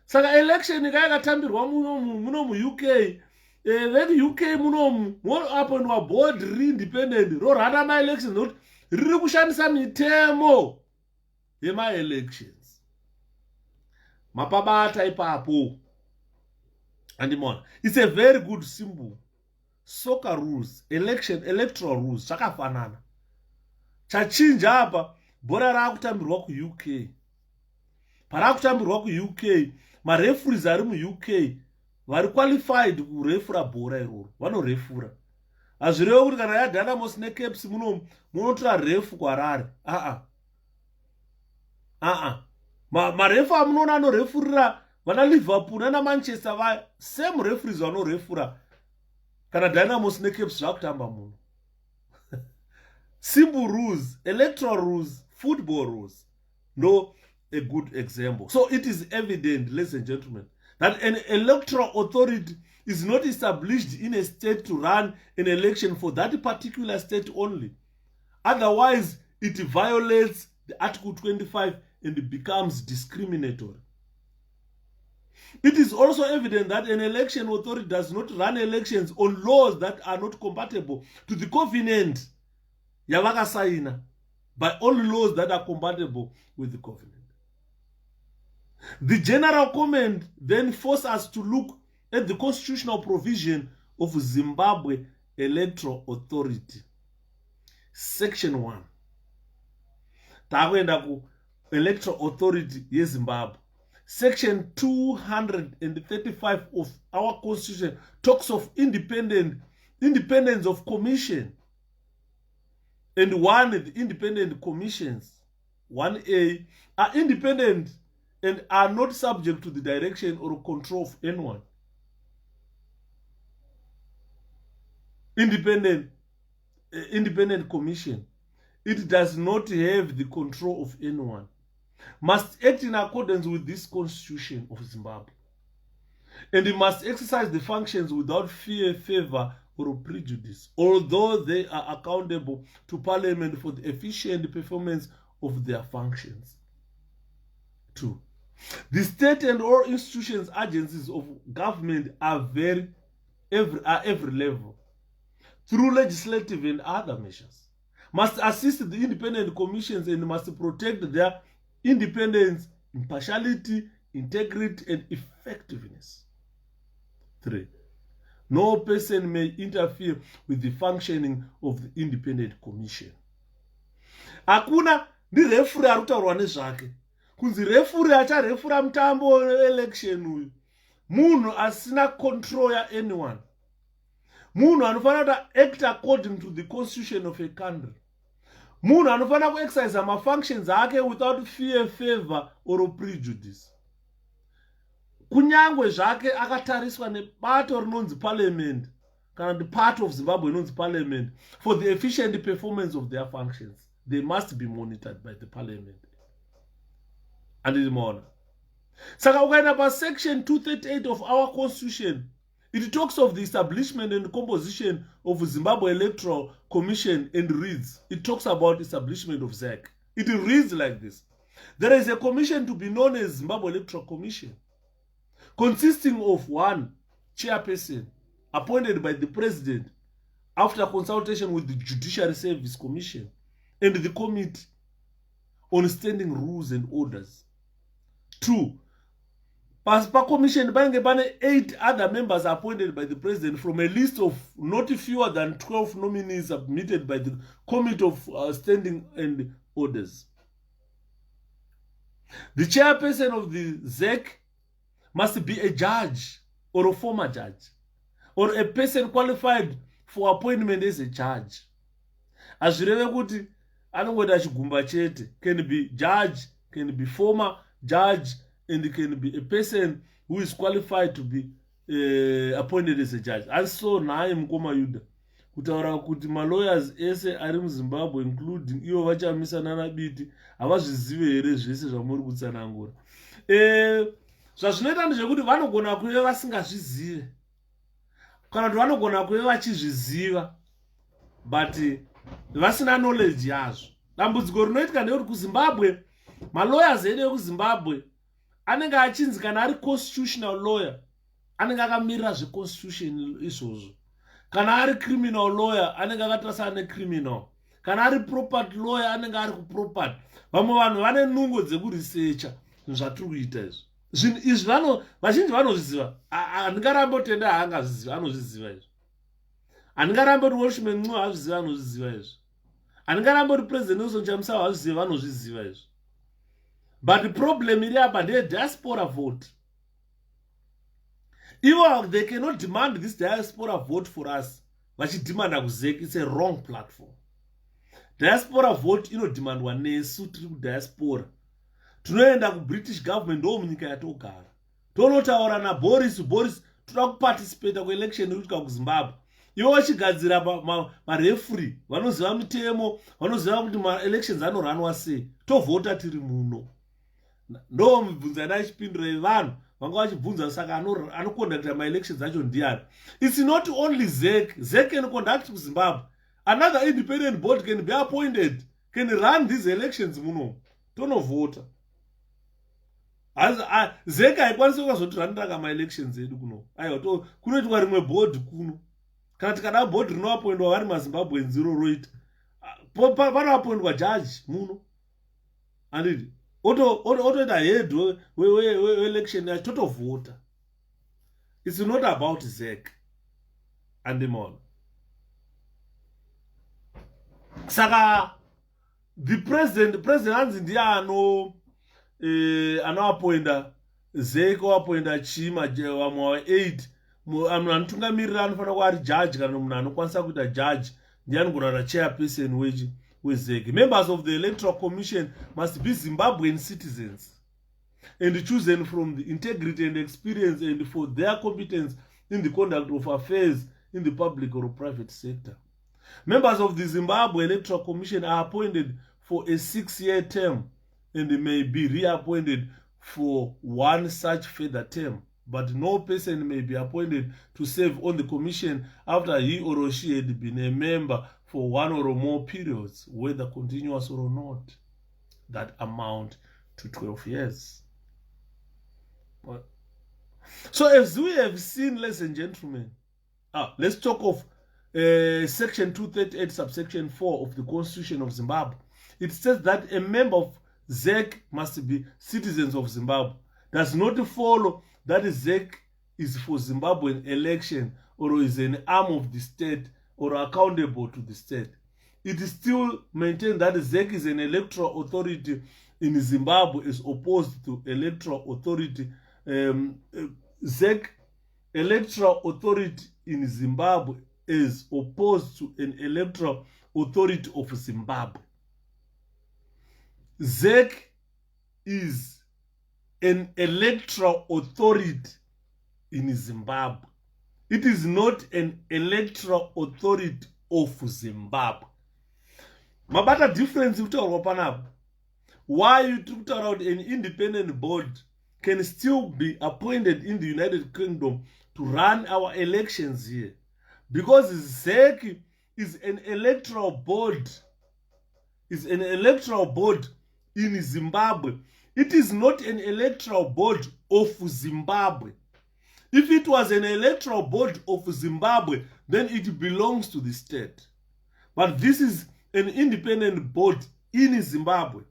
Saka election yakatambirwa muno mu-UK, veku-UK munomu appointwa board riri independent rorana ma-elections nokuti riri kushandisa mitemo yema-elections. Mapabata ipapo. Andimona, it's a very good symbol. Soccer rules, electoral rules zvakafanana. Chachinja apa bhora raakutambirwa ku-UK. Parakutambirwa ku-UK, ma-referees ari mu-UK vari qualified kurefura bhora iroro, vanorefura. Hazvirevo kuti kana yaDynamos neCaps munomu munotora refu kwarari. Marefu amunoona anorefurira vana Liverpool nana Manchester vaya, same referees vanorefura kana Dynamos neCaps zvakutamba muno. Simple rules, electoral rules, football rules. No, a good example. So it is evident, ladies and gentlemen, that an electoral authority is not established in a state to run an election for that particular state only. Otherwise, it violates the Article 25 and it becomes discriminatory. It is also evident that an election authority does not run elections on laws that are not compatible to the covenant yavakasaina, by only laws that are compatible with the covenant. The general comment then forces us to look at the constitutional provision of Zimbabwe Electoral Authority. Section 1. Takwenda ku Electoral Authority yeZimbabwe. Section 235 of our constitution talks of independence of commission. And the independent commissions, 1A, are independent and are not subject to the direction or control of anyone. Independent commission, it does not have the control of anyone, must act in accordance with this constitution of Zimbabwe, and it must exercise the functions without fear, favor, or prejudice, although they are accountable to Parliament for the efficient performance of their functions. 2. The state and all institutions, agencies of government are every level, through legislative and other measures, must assist the independent commissions and must protect their independence, impartiality, integrity, and effectiveness. 3. No person may interfere with the functioning of the independent commission. Hakuna ndi referee ari kutaurwa nezvake. Kunzi referee acharefura mutambo election uyu. Munhu asina control ya anyone. Munhu anofanira kuti act according to the constitution of a country. Munhu anofanira ku-exercise ma-functions ake without fear, favor or prejudice. Kunyangwe zvake akatariswa nebato rinonzi parliament kana the part of Zimbabwe inonzi parliament for the efficient performance of their functions. They must be monitored by the parliament. Andimona. Saka ukaenda pa section 238 of our constitution, it talks of the establishment and composition of Zimbabwe Electoral Commission and reads, it talks about establishment of ZEC. It reads like this. There is a commission to be known as Zimbabwe Electoral Commission, consisting of 1 chairperson appointed by the president after consultation with the Judiciary Service Commission and the Committee on Standing Rules and Orders. 2. Pa commission bange bane 8 other members appointed by the president from a list of not fewer than 12 nominees submitted by the Committee of Standing and Orders. The chairperson of the ZEC must be a judge or a former judge or a person qualified for appointment as a judge. Azvireve kuti anongoita chigumba chete, can be judge, can be former judge, and it can be a person who is qualified to be appointed as a judge. And so naye mukoma Yuda kutaura kuti ma-lawyers ese ari muZimbabwe including ivo vachamisana nabiti havazvizive here zvese zvamuri kutsanangura. Zvazvinoita ndezvekuti vanogona kuve vasingazvizive kana kuti vanogona kuve vachizviziva but vasina knowledge yazvo. Dambudziko rinoitika ndeyekuti kuZimbabwe ma-lawyers edu ekuZimbabwe anenge achinzi kana ari constitutional lawyer anenge akamirira zveconstitution izvozvo, kana ari criminal lawyer anenge akatarasana necriminal, kana ari property lawyer anenge ari kuproperty. Vamwe vanhu vane nungo dzekuresearcha zvatiri kuita izvi. Zvinhu izvi vazhinji vanozviziva. Handingarambe kutenda haangazviziva, anozviziva izvi. Handingarambe kuti Welshman Ncube hazviziva, anozviziva izvi. Handingarambe kuti President Nelson Chamisa hazviziva, anozviziva izvi. But the problem iri apa ndeye diaspora vote. Even they cannot demand this diaspora vote for us. Vachidemanda kuZEC, it's a wrong platform. Diaspora vote inodemandwa nesu tiri kudiaspora. Tunoenda kuBritish government ndo munyika yatogara. Tonotaura naBoris, toda kuparticipate kuelection iri kuitika kuZimbabwe. Ivo vachigadzira mareferee vanoziva mitemo, vanoziva kuti ma-elections anoranwa sei. Tovhota tiri muno. Ndo mubvunzana achipindura vanhu vanga vachibvunza saka anoconducta ma-elections acho ndiani. It's not only ZEC. ZEC can conduct to Zimbabwe. Another independent board can be appointed, can run these elections muno. Tonovhota. ZEC haikwanisi kuzotirandira ma-elections edu kuno. Aiwa, kunoitwa rimwe board kuno. Kana tikada board rinoappointwa vari maZimbabweans roita. Panoappointwa judge muno. Anditi. Otoita head we-election yacho totovhota. It's not about ZEC. Andimona. Saka the president hanzi ndiye anoappointa ZEC, oappointa chima vamwe wa 8 munhu anotungamirira anofanira kuva ari judge kana munhu anokwanisa kuita judge ndiye anogona kuita chairperson weZEC. Members of the Electoral Commission must be Zimbabwean citizens and chosen from the integrity and experience and for their competence in the conduct of affairs in the public or private sector. Members of the Zimbabwe Electoral Commission are appointed for a 6-year term and may be reappointed for 1 such further term, but no person may be appointed to serve on the commission after he or she had been a member for 1 or more periods, whether continuous or not, that amount to 12 years. So as we have seen, ladies and gentlemen, let's talk of section 238 subsection 4 of the Constitution of Zimbabwe. It says that a member of ZEC must be citizens of Zimbabwe. Does not follow that ZEC is for Zimbabwean election or is an arm of the state or accountable to the state. It is still maintained that ZEC is an electoral authority in Zimbabwe as opposed to electoral authority. ZEC, electoral authority in Zimbabwe, is opposed to an electoral authority of Zimbabwe. ZEC is an electoral authority in Zimbabwe. It is not an electoral authority of Zimbabwe. Mabata difference why you took out an independent board can still be appointed in the United Kingdom to run our elections here. Because ZEC is an electoral board. Is an electoral board in Zimbabwe. It is not an electoral board of Zimbabwe. If it was an electoral board of Zimbabwe, then it belongs to the state. But this is an independent board in Zimbabwe,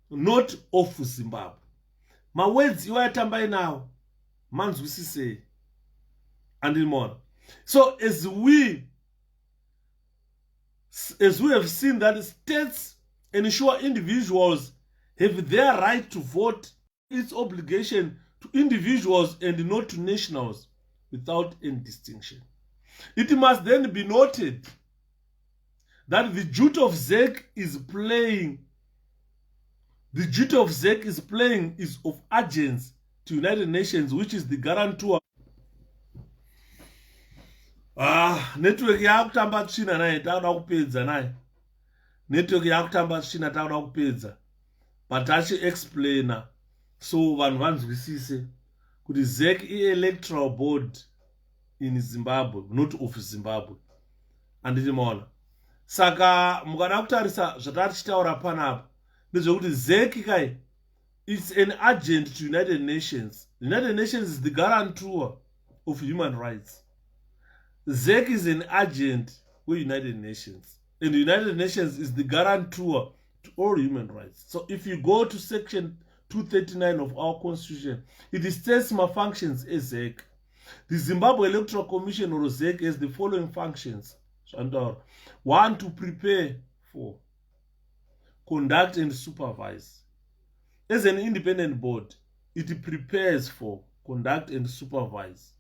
not of Zimbabwe. My words you are tambai now, manzwisise and more. So as we have seen that states ensure individuals have their right to vote, its obligation to individuals and not to nationals without any distinction. It must then be noted that the duty of ZEC is playing, is of urgence to United Nations, which is the guarantor. Network yakutamba tsvina naye takuda kupedza naye. Network yakutamba tsvina takuda kupedza. But tachi explainer so vanhu vanzwisise kuti ZEC electoral board in Zimbabwe, not of Zimbabwe. Anditi maona. Saka mukada kutarisa zvatari tichitaura panapa ndezvekuti ZEC kai it's an agent to United Nations. The United Nations is the guarantor of human rights. ZEC is an agent with United Nations. And the United Nations is the guarantor to all human rights. So if you go to section 239 of our constitution, it states my functions as ZEC. The Zimbabwe Electoral Commission or ZEC has the following functions. 1, to prepare for, conduct and supervise. As an independent board, it prepares for, conduct and supervise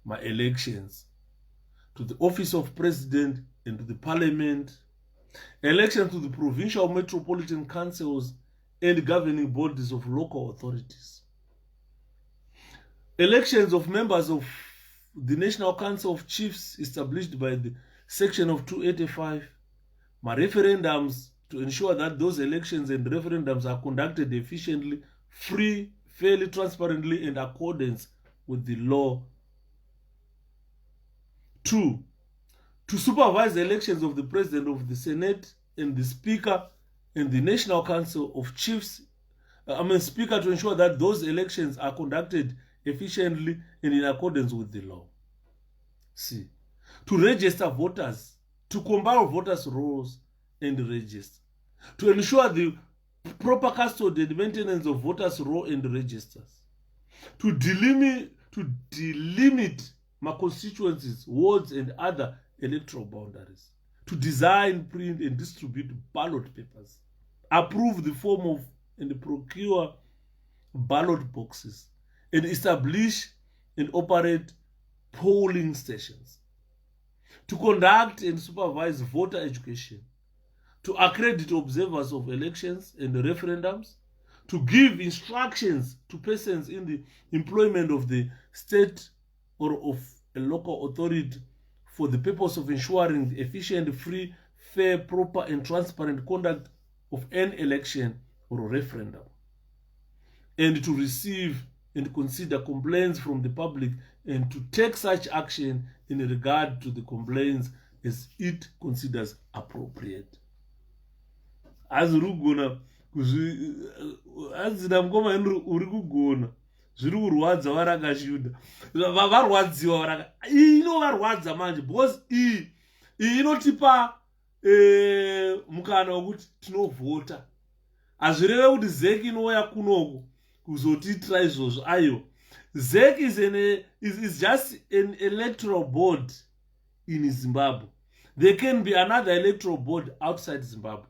my elections to the office of president and to the parliament, elections to the provincial metropolitan councils and governing bodies of local authorities, elections of members of the National Council of Chiefs established by the section of 285, my referendums to ensure that those elections and referendums are conducted efficiently, free, fairly, transparently, in accordance with the law. 2, to supervise the elections of the President of the Senate and the Speaker and the National Council of Chiefs, Speaker, to ensure that those elections are conducted efficiently and in accordance with the law. C, to register voters, to compile voters' rolls and register, to ensure the proper custody and maintenance of voters' roll and registers, to delimit my constituencies, wards, and other electoral boundaries, to design, print, and distribute ballot papers, approve the form of and procure ballot boxes, and establish and operate polling stations, to conduct and supervise voter education, to accredit observers of elections and referendums, to give instructions to persons in the employment of the state or of a local authority for the purpose of ensuring the efficient, free, fair, proper, and transparent conduct of an election or a referendum, and to receive and consider complaints from the public and to take such action in regard to the complaints as it considers appropriate. As ruguna Azina mukoma uri kugona. Zviri kurwadza varakashuta. Varwadziwa varaka. Inovarwadza manje because iyi inotipa mukana wekuti tinovhota. Hazvireve kuti ZEC inouya kunoku kuzotiitira izvozvo. Aiyo. ZEC is just an electoral board in Zimbabwe. There can be another electoral board outside Zimbabwe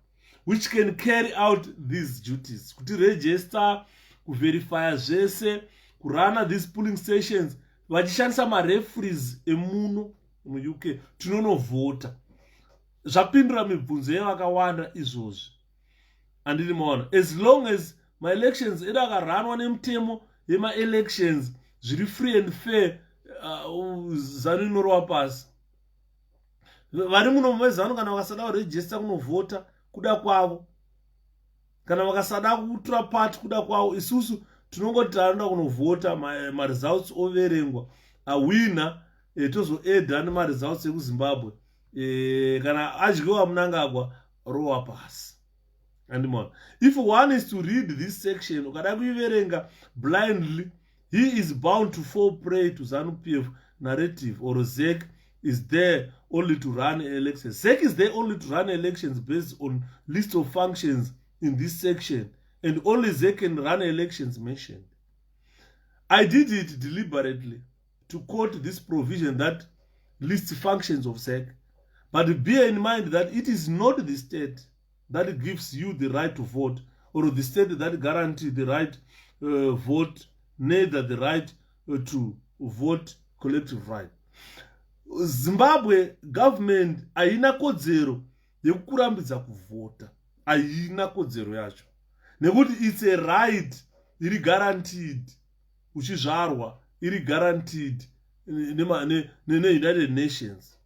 which can carry out these duties. Kuti register, kuverify zvese, kurana these polling stations, vachishandisa mareferees emuno muUK, tinonovhota. Zvapindura mibvunzo yevakawanda izvozvi. Andiri maona. As long as my elections edakaranwa nemutemo yema-elections zviri free and fair, zano inorova pasi. Vari muno mumezano kana vakasada kuregister kunovhota kuda kwavo, kana vakasada kutora part kuda kwavo, isusu tinongoti taenda kunovhota, ma-results overengwa, awina tozoedha nema-results ekuZimbabwe, kana adyiwa Mnangagwa rova pasi. And if one is to read this section, ukada kuiverenga blindly, he is bound to fall prey to ZANU-PF narrative, or ZEC is there only to run elections. ZEC is there only to run elections based on list of functions in this section, and only ZEC can run elections mentioned. I did it deliberately to quote this provision that lists functions of ZEC, but bear in mind that it is not the state that gives you the right to vote, or the state that guarantees the right vote, neither the right to vote collective right. Zimbabwe government haina kodzero yekukurambidza kuvhota. Haina kodzero yacho. Nekuti it's a right iri guaranteed. Uchizvarwa iri guaranteed ne-United Nations.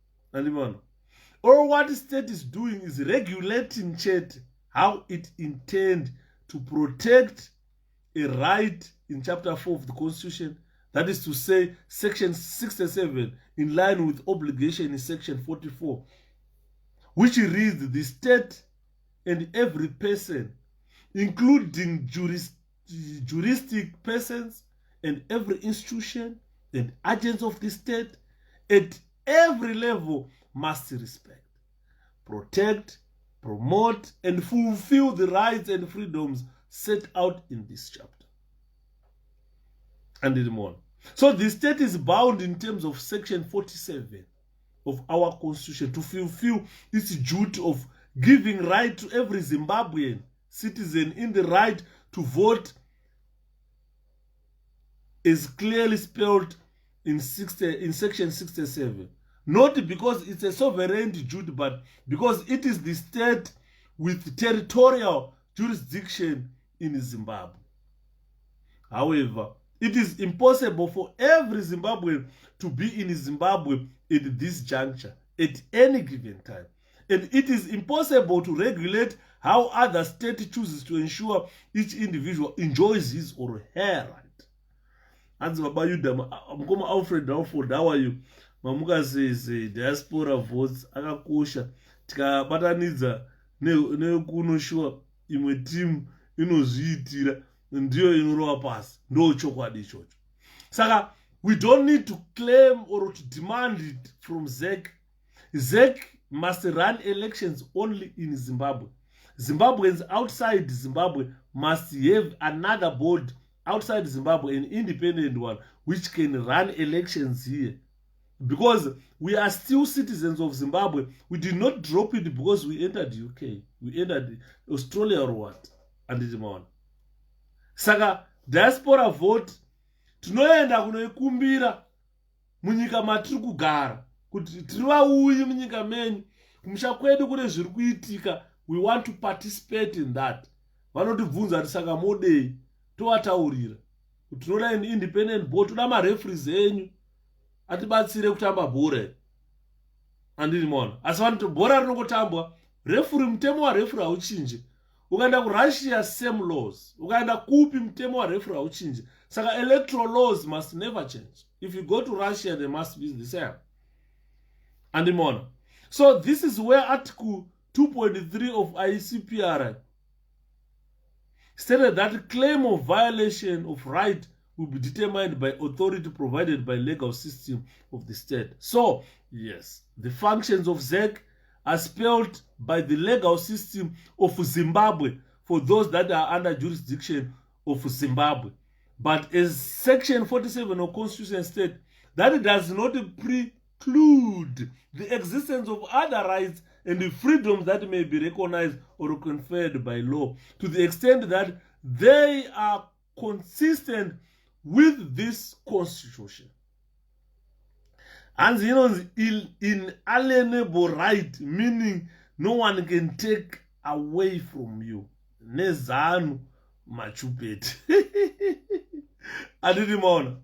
All what the state is doing is regulating how it intends to protect a right in chapter 4 of the Constitution, that is to say section 67, in line with obligation in section 44, which reads the state and every person, including juristic persons and every institution and agents of the state at every level, must respect, protect, promote, and fulfill the rights and freedoms set out in this chapter. And more. So the state is bound in terms of section 47 of our constitution to fulfill its duty of giving right to every Zimbabwean citizen in the right to vote, is clearly spelled in section 67. Not because it's a sovereign duty, but because it is the state with territorial jurisdiction in Zimbabwe. However, it is impossible for every Zimbabwean to be in Zimbabwe at this juncture at any given time. And it is impossible to regulate how other state chooses to ensure each individual enjoys his or her right. Hanzi baba Yuda, mukoma Alfred Alford, how are you? Mamuka says diaspora votes akakosha tikabatanidza nekunoshua imwe team inozviitira ndiyo inorova pasi, ndo chokwadi ichocho. Saka we don't need to claim or to demand it from ZEC. ZEC must run elections only in Zimbabwe. Zimbabweans outside Zimbabwe must have another board outside Zimbabwe, an independent one, which can run elections here. Because we are still citizens of Zimbabwe. We did not drop it because we entered UK. We entered Australia or what? And it's on. Saka diaspora vote tinoenda kunoikumbira munyika matiri kugara kuti tiri vauyi munyika menyu kumusha kwedu kune zviri kuitika, we want to participate in that. Vanotibvunza kuti saka modei, tovataurira kuti tinoda an independent board, toda mareferees enyu atibatsire kutamba bhora. Andiri mona. Asi vanoti bhora rinongotambwa, referee, mutemo wa referee hauchinji. Ukaenda kuRussia same laws. Ukaenda kupi mtemo wa referee hauchinji. Saka electoral laws must never change. If you go to Russia, they must be the same. And more. So this is where Article 2.3 of ICPR stated that claim of violation of right will be determined by authority provided by legal system of the state. So, yes, the functions of 𝗁 are spelled by the legal system of Zimbabwe for those that are under jurisdiction of Zimbabwe. But as Section 47 of Constitution state, that does not preclude the existence of other rights and the freedoms that may be recognized or conferred by law to the extent that they are consistent with this constitution. And you know, inalienable right, meaning no one can take away from you. Nezanu machupet. Adidimona.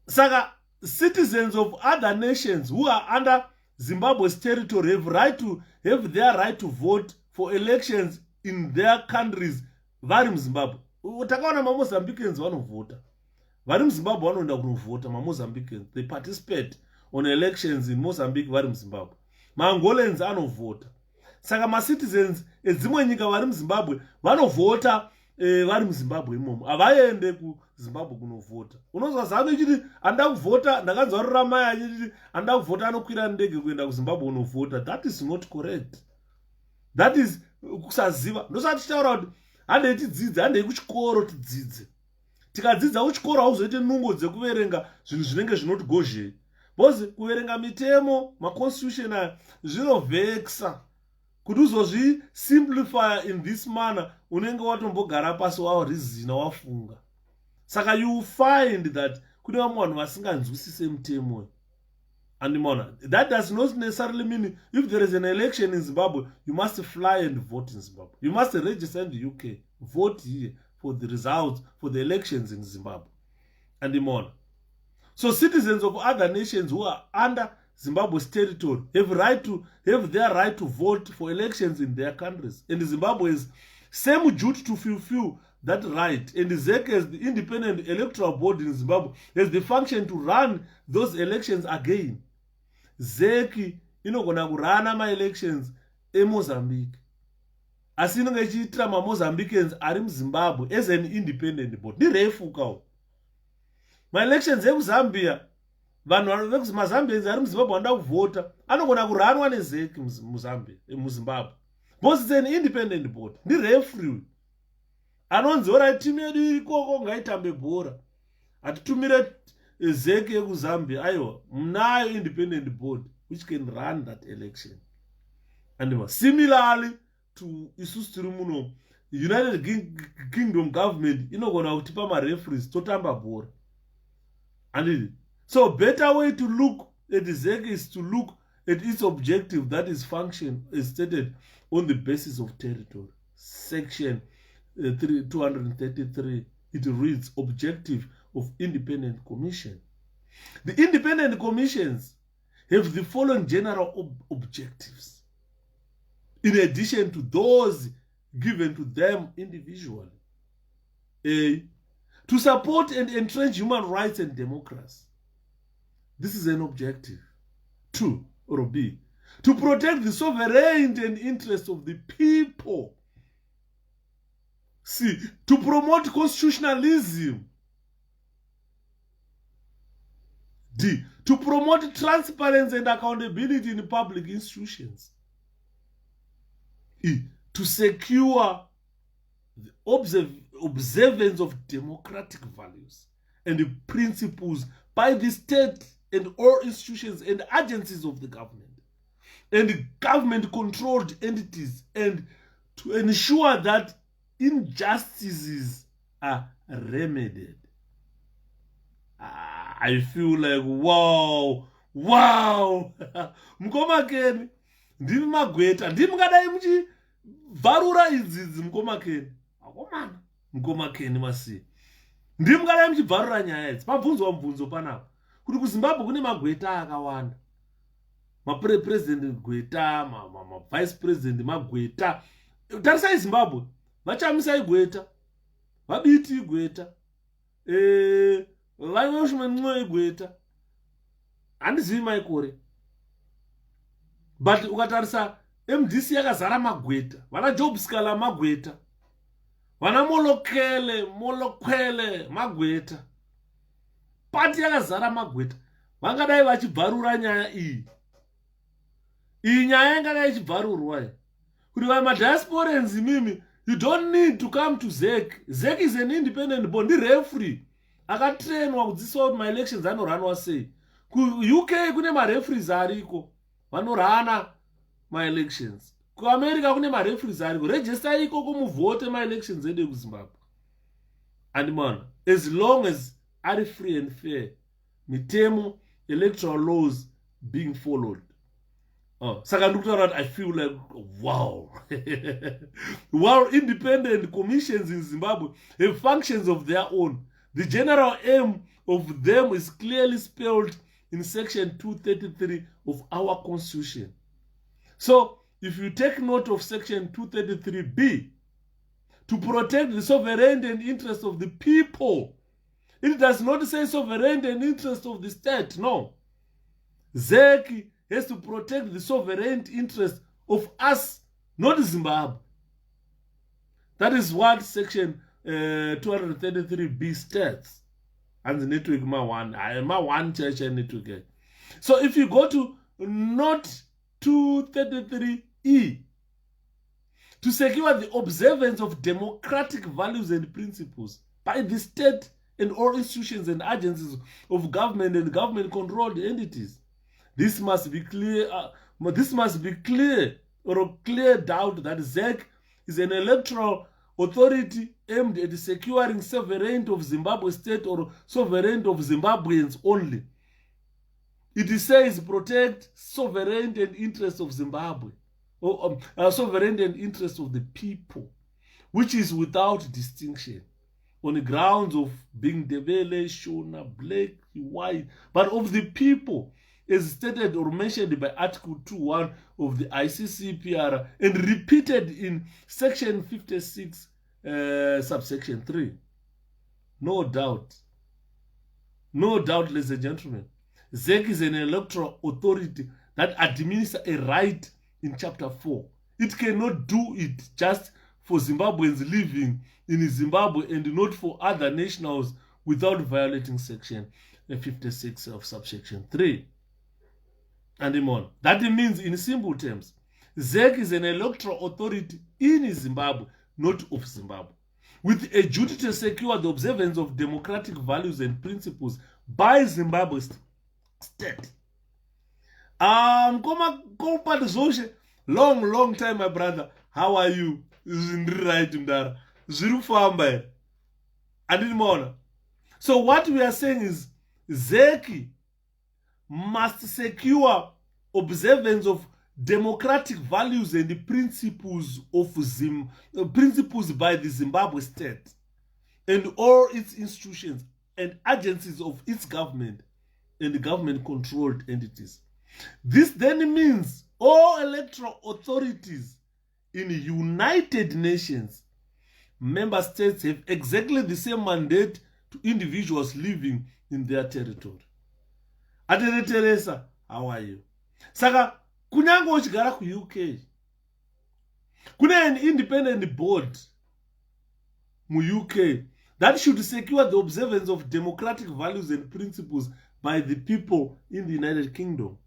Saka, citizens of other nations who are under Zimbabwe's territory have their right to vote for elections in their countries. Vari Zimbabwe. Utakaona maMozambicans vanovota. Vari Zimbabwe vanoenda kunovota maMozambicans. They participate on elections in Mozambique vari Zimbabwe. MaAngolans anovota. Saka ma-citizens edzimwe nyika vari Zimbabwe vanovota vari Zimbabwe imomo. Havaende kuZimbabwe kunovota. Unozwa zano ichiti anda kuvota, ndakanzwa Ramai achiti anda kuvota anokwira ndege kuenda kuZimbabwe kunovota. That is not correct. That is kusaziva. Ndosati tichitaura kuti handei tidzidze, handei kuchikoro tidzidze. Tikadzidza kuchikoro hauzoite nungo dzekuverenga zvinhu zvinenge zvinotigozhei. Bozi kuverenga mitemo, ma-constitution aya zvinovheksa. Kuti uzozvisimplify in this manner, unenge watombogara pasi warizina wafunga. Saka you find that kune vamwe vanhu vasinganzwisise mitemo. And that does not necessarily mean if there is an election in Zimbabwe, you must fly and vote in Zimbabwe. You must register in the UK, vote here for the results for the elections in Zimbabwe. And so citizens of other nations who are under Zimbabwe's territory have their right to vote for elections in their countries. And Zimbabwe has same duty to fulfill that right. And the 𝗁, as the independent electoral board in Zimbabwe, has the function to run those elections again. 𝗁 inogona kurana ma-elections eMozambique. Asi inonge ichiitira ma-Mozambicans ari muZimbabwe as an independent board. Ndirefukawo. Ma-elections ekuZambia, vanhu vekumaZambians ari muZimbabwe vanoda kuvota, anogona kuranwa neZEC muZimbabwe. Because it's an independent board. Ndireferee. Anonzi ora timu yedu ikoko ngaitambe bhora. Atitumire 𝗁 ekuZambia. Aiwa, munayo independent board which can run that election. And similarly to isusu tiri muno, United Kingdom government inogona kutipa ma-referees totamba bhora. And so better way to look at 𝗁 is to look at its objective, that is function is stated on the basis of territory. Section 233, it reads objective of independent commission. The independent commissions have the following general objectives, in addition to those given to them individually. A, to support and entrench human rights and democracy. This is an objective. 2, or B, to protect the sovereignty and interests of the people. C, to promote constitutionalism. D, to promote transparency and accountability in public institutions. E, to secure the observance of democratic values and the principles by the state and all institutions and agencies of the government and government-controlled entities, and to ensure that injustices are remedied. I feel like, wow. Mkomakeni, ndimi magweta, ndimi ngadai muchivharura idzidzi mkomakeni. Akomana, mkomakeni masi. Ndimi ngadai muchivharura nyaya idzi. Pabvunzwa mubvunzo panapa. Kuti kuZimbabwe kune magweta akawanda. Ma-president gweta, ma-vice president magweta. Tarisai Zimbabwe, vachamisa igweta, vabiti igweta, vayoshimwe igweta. Handizivi maikore. But ukatarisa MDC yakazara magweta, vana 𝗕𝗿𝗵𝗵𝗵𝗵 magweta. vana 𝗵𝗃𝗃𝗵𝗁 pati yakazara magweta vangadai vachibvarura nyaya iyi nyaya ingadai ichibvarurwa kuti madiasporans mimi, you don't need to come to 𝗧𝒃. 𝗧𝒃 is an independent body, referee akatrainwa kudzidzisa kuti maelections anoranwa sei. kuuk kune mareferees ariko vanorana maelections. kuamerica kune mareferees ariko, register ikoko muvote maelections ede kuzimbabwe. And man, as long as are free and fair, mitemo electoral laws being followed. Saka ndikutaura kuti I feel like wow. While independent commissions in Zimbabwe have functions of their own, the general aim of them is clearly spelled in section 233 of our constitution. So if you take note of section 233b, to protect the sovereignty and interest of the people, it does not say sovereignty and interest of the state. No. 𝗧𝒃 has to protect the sovereign interest of us, not Zimbabwe. That is what section 233b states. And the network one church network. So if you go to note 233e, to secure the observance of democratic values and principles by the state and all institutions and agencies of government and government-controlled entities. This must be clear. This must be clear or cleared out that 𝗧𝒃 is an electoral authority aimed at securing sovereignty of Zimbabwe state or sovereignty of Zimbabweans only. It says protect sovereignty and interest of Zimbabwe, or sovereignty and interest of the people, which is without distinction, on the grounds of being 𝗕𝗿𝗵𝗵, Shona, black, white, but of the people, as stated or mentioned by Article 2.1 of the 𝗕𝗵𝗵𝗵𝗁 and repeated in Section 56, subsection 3. No doubt, ladies and gentlemen, 𝗧𝒃 is an electoral authority that administers a right in Chapter 4. It cannot do it just for Zimbabweans living in Zimbabwe and not for other nationals without violating Section 56 of subsection 3. And more. That means, in simple terms, 𝗧𝒃 is an electoral authority in Zimbabwe, not of Zimbabwe, with a duty to secure the observance of democratic values and principles by Zimbabwe's state. 𝗵𝗃𝗵𝗵𝗵𝗁𝗄𝗏, long time, my brother. How are you? Right, Mdara. Zvirufamba. And more. So what we are saying is 𝗧𝒃 must secure observance of democratic values and the principles of principles by the Zimbabwe state and all its institutions and agencies of its government and government-controlled entities. This then means all electoral authorities in United Nations member states have exactly the same mandate to individuals living in their territory. Adere Teresa, how are you? Saka, kunyango uchigara ku UK. Kune an independent board mu UK that should secure the observance of democratic values and principles by the people in the United Kingdom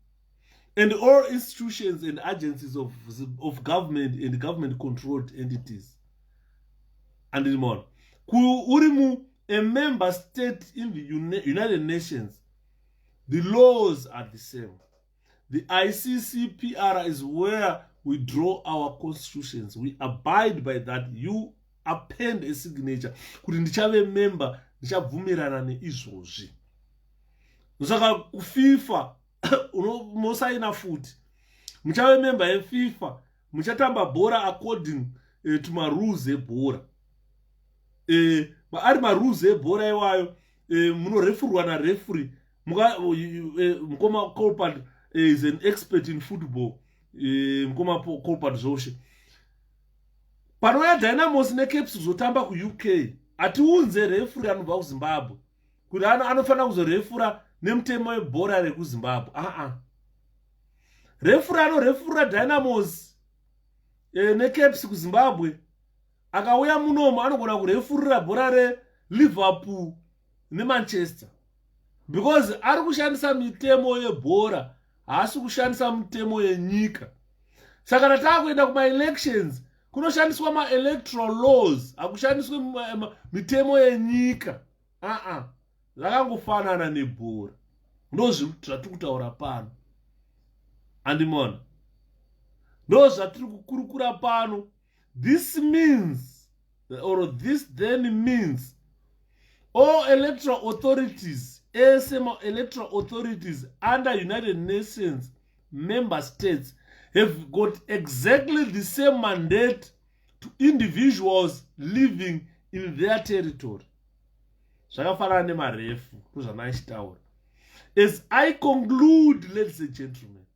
and all institutions and agencies of government and government-controlled entities. And more. Urimu, a member state in the United Nations, the laws are the same. The 𝗕𝗵𝗵𝗵𝗁 is where we draw our constitutions. We abide by that. You append a signature. Kuti ndichave member, ndichabvumirana neizvozvi. Saka kuFIFA, unosaina futi. Muchave member yeFIFA, muchatamba bhora according to my rules ebhora. Ari ma rules ebhora iwayo, munorefurwa na referee. Mukoma 𝗵𝗃𝗵𝗵𝗵 is an expert in football. Mukoma 𝗵𝗃𝗵𝗵𝗵𝗃. Panoya Dynamos neCaps zotamba ku UK. Atiunze referee anobva kuZimbabwe. Kuti anofana kuzorefura nemutemo webhora rekuZimbabwe. Referee anorefura Dynamos neCaps kuZimbabwe akauya munomu anogona kurefurira bhora reLiverpool neManchester, because ari kushandisa mitemo yebhora, haasi kushandisa mitemo yenyika. Saka kana taakuenda kuma-elections kunoshandiswa ma-electoral laws, hakushandiswe mitemo yenyika. Zvakangofanana nebhora. Ndo zvatiri kutaura pano. Andimona. Ndo zvatiri kukurukura pano. This means, or this then means, all electoral authorities, electoral authorities under United Nations member states have got exactly the same mandate to individuals living in their territory. Zvakafanana nemarefu kuzvamachitaura. As I conclude, ladies and gentlemen,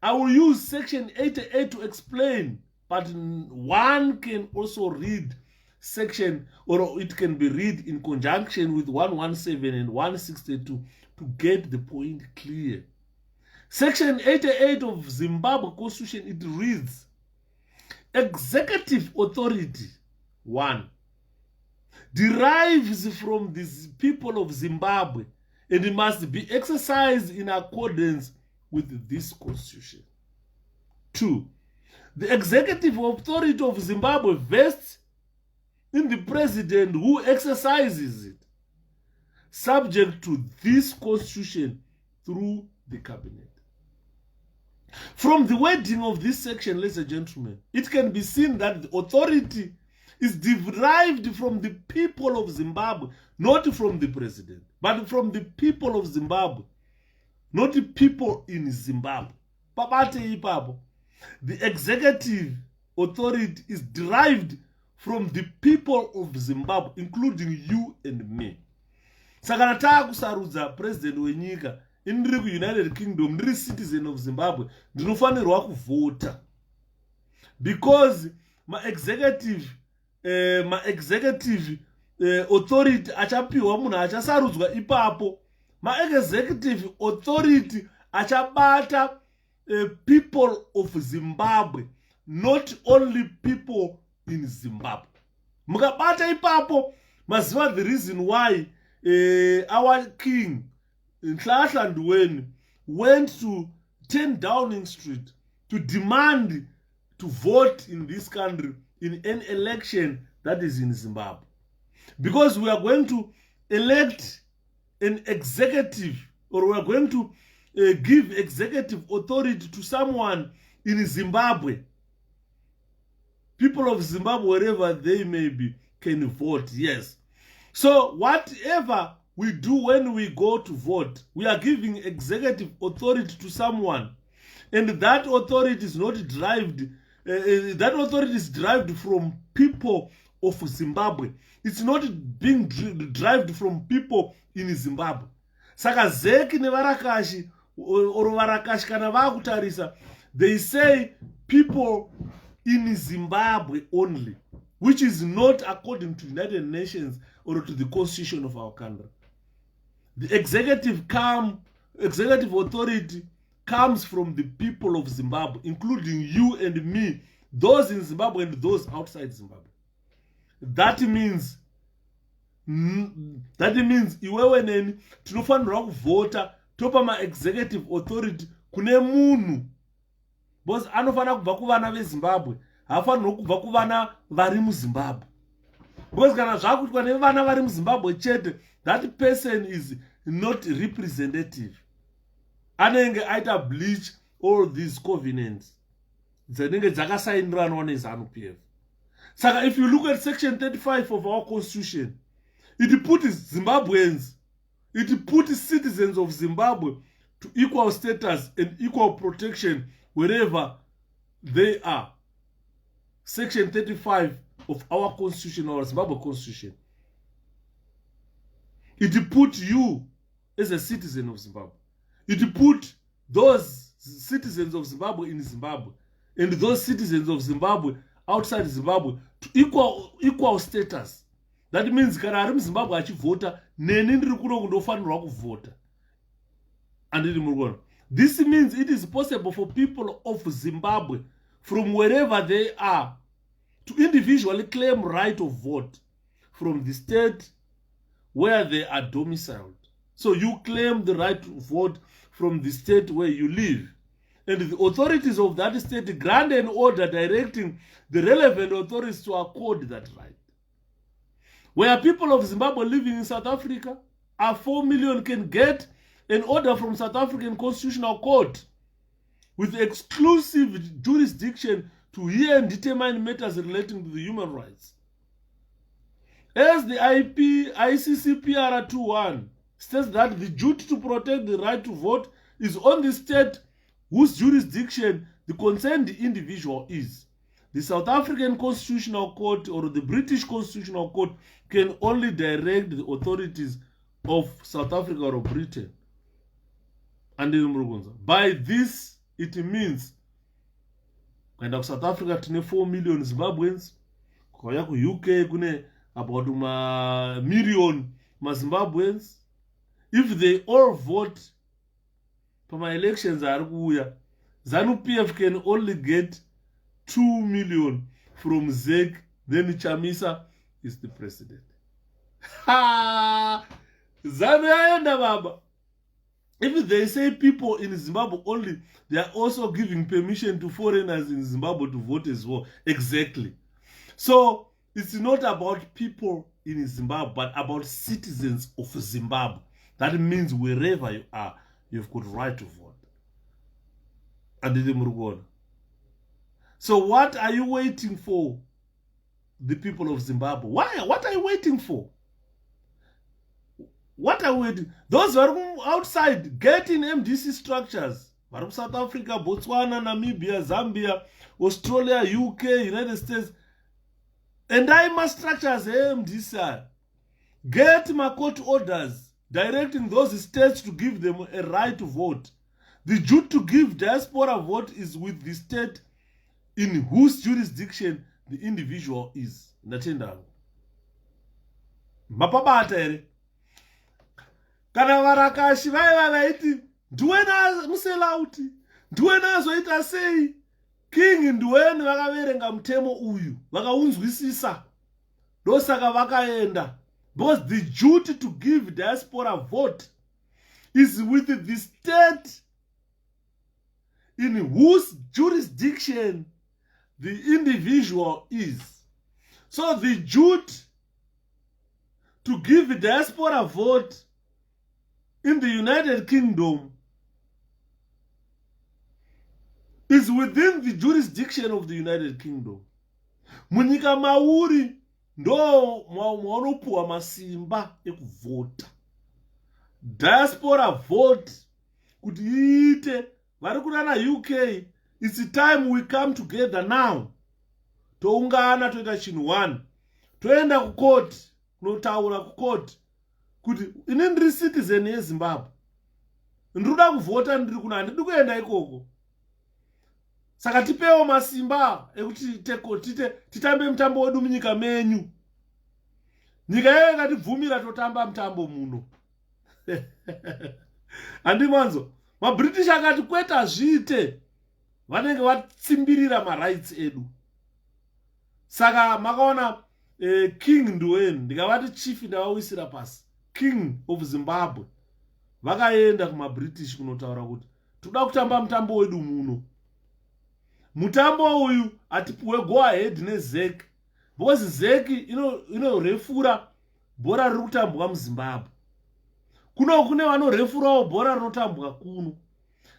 I will use section 88 to explain, but one can also read section, or it can be read in conjunction with 117 and 162 to get the point clear. Section 88 of Zimbabwe Constitution, it reads, executive authority, 1, derives from the people of Zimbabwe and it must be exercised in accordance with this constitution. 2, the executive authority of Zimbabwe vests in the president who exercises it, subject to this constitution through the cabinet. From the wording of this section, ladies and gentlemen, it can be seen that the authority is derived from the people of Zimbabwe, not from the president, but from the people of Zimbabwe, not the people in Zimbabwe. The executive authority is derived from the people of Zimbabwe, including you and me. Saka nataka kusarudza president wenyika, indiri ku-United Kingdom, ndiri citizen of Zimbabwe, ndinofanirwa kuvota. Because ma-executive authority achapiwa munhu achasarudzwa ipapo. Ma-executive authority achabata people of Zimbabwe, not only people in Zimbabwe. Mukabata ipapo, maziva the reason why our king Nhlanhla Ndweni went to 10 Downing Street to demand to vote in this country in an election that is in Zimbabwe. Because we are going to elect an executive, or we are going to give executive authority to someone in Zimbabwe. People of Zimbabwe, wherever they may be, can vote, yes. So whatever we do when we go to vote, we are giving executive authority to someone, and that authority is not derived. That authority is derived from people of Zimbabwe. It's not being derived from people in Zimbabwe. Saka Zeki nevarakashi or varakashi kana vakutarisa, they say people in Zimbabwe only, which is not according to United Nations or to the constitution of our country. The executive authority comes from the people of Zimbabwe, including you and me, those in Zimbabwe and those outside Zimbabwe. That means iwewe neni tinofanirwa kuvota topa ma-executive authority kune munhu, because anofanira kubva kuvana veZimbabwe, haafanirwa kubva kuvana vari muZimbabwe. Because kana zvakuitwa nevana vari muZimbabwe chete, that person is not representative. Anenge aita bleach all these covenants dzinenge dzakasainiranwa neZANU-PF. Saka if you look at section 35 of our constitution, it puts Zimbabweans, it puts citizens of Zimbabwe to equal status and equal protection wherever they are. Section 35 of our constitution, our Zimbabwe constitution. It put you as a citizen of Zimbabwe. It put those citizens of Zimbabwe in Zimbabwe and those citizens of Zimbabwe outside Zimbabwe to equal status. That means kana ari muZimbabwe achivhota, neni ndiri kuno kundofanirwa kuvhota. Andiri murikuona. This means it is possible for people of Zimbabwe from wherever they are to individually claim right of vote from the state where they are domiciled. So you claim the right to vote from the state where you live. And the authorities of that state grant an order directing the relevant authorities to accord that right. Where people of Zimbabwe living in South Africa are 4 million can get an order from South African Constitutional Court with exclusive jurisdiction to hear and determine matters relating to the human rights. As the 𝗵𝗃𝗵𝗺𝗃𝗵𝗺 states that the duty to protect the right to vote is on the state whose jurisdiction the concerned individual is. The South African Constitutional Court or the British Constitutional Court can only direct the authorities of South Africa or Britain. And by this, it means when South Africa tine 4 million Zimbabweans, kwaya ku UK kune about a million Zimbabweans. If they all vote for my elections are kuya, ZANU-PF can only get 2 million from ZEC, then Chamisa is the president. Ha! ZANU yaenda baba. If they say people in Zimbabwe only, they are also giving permission to foreigners in Zimbabwe to vote as well. Exactly. So it's not about people in Zimbabwe, but about citizens of Zimbabwe. That means wherever you are, you've got right to vote. So what are you waiting for, the people of Zimbabwe? What are you waiting for? What are we waiting? Those who are outside getting MDC structures. South Africa, Botswana, Namibia, Zambia, Australia, UK, United States. And I must structures MDC. Get my court orders directing those states to give them a right to vote. The duty to give diaspora vote is with the state in whose jurisdiction the individual is. Natenda. Mapabata ere. Kana varakashi vaiva vaiti ndiwena muselauti ndiwena azoita sei king ndiweni vakaverenga mutemo uyu vakaunzwisisa ndosaka vakaenda, because the duty to give diaspora vote is with the state in whose jurisdiction the individual is. So the duty to give diaspora vote in the United Kingdom is within the jurisdiction of the United Kingdom. Munyika mauri ndo mwaonopuwa masimba ekuvota. Diaspora vote kuti iite vari kurana UK. It's the time we come together now. Toungana toita chinhu one. Toenda ku court, kunotaura ku court kuti ini ndiri citizen yeZimbabwe. Ndinoda kuvota ndiri kuna handidi kuenda ikoko. Saka tipewo masimba ekuti titambe mutambo wedu munyika menyu. Nyika yeyo ikatibvumira totamba mutambo muno. Handimanzo. MaBritish akati kwete azviite. Vanenge vatsimbirira marights edu. Saka makaona king ndiweni ndikavati chief ndavawisira pasi. King of Zimbabwe. Vakaenda kumaBritish kunotaura kuti toda kutamba mutambo wedu muno. Mutambo uyu atipuwe go ahead neZEC. Because ZEC inorefura bhora riri kutambwa muZimbabwe. Kuno kune vanorefurawo bhora rinotambwa kuno.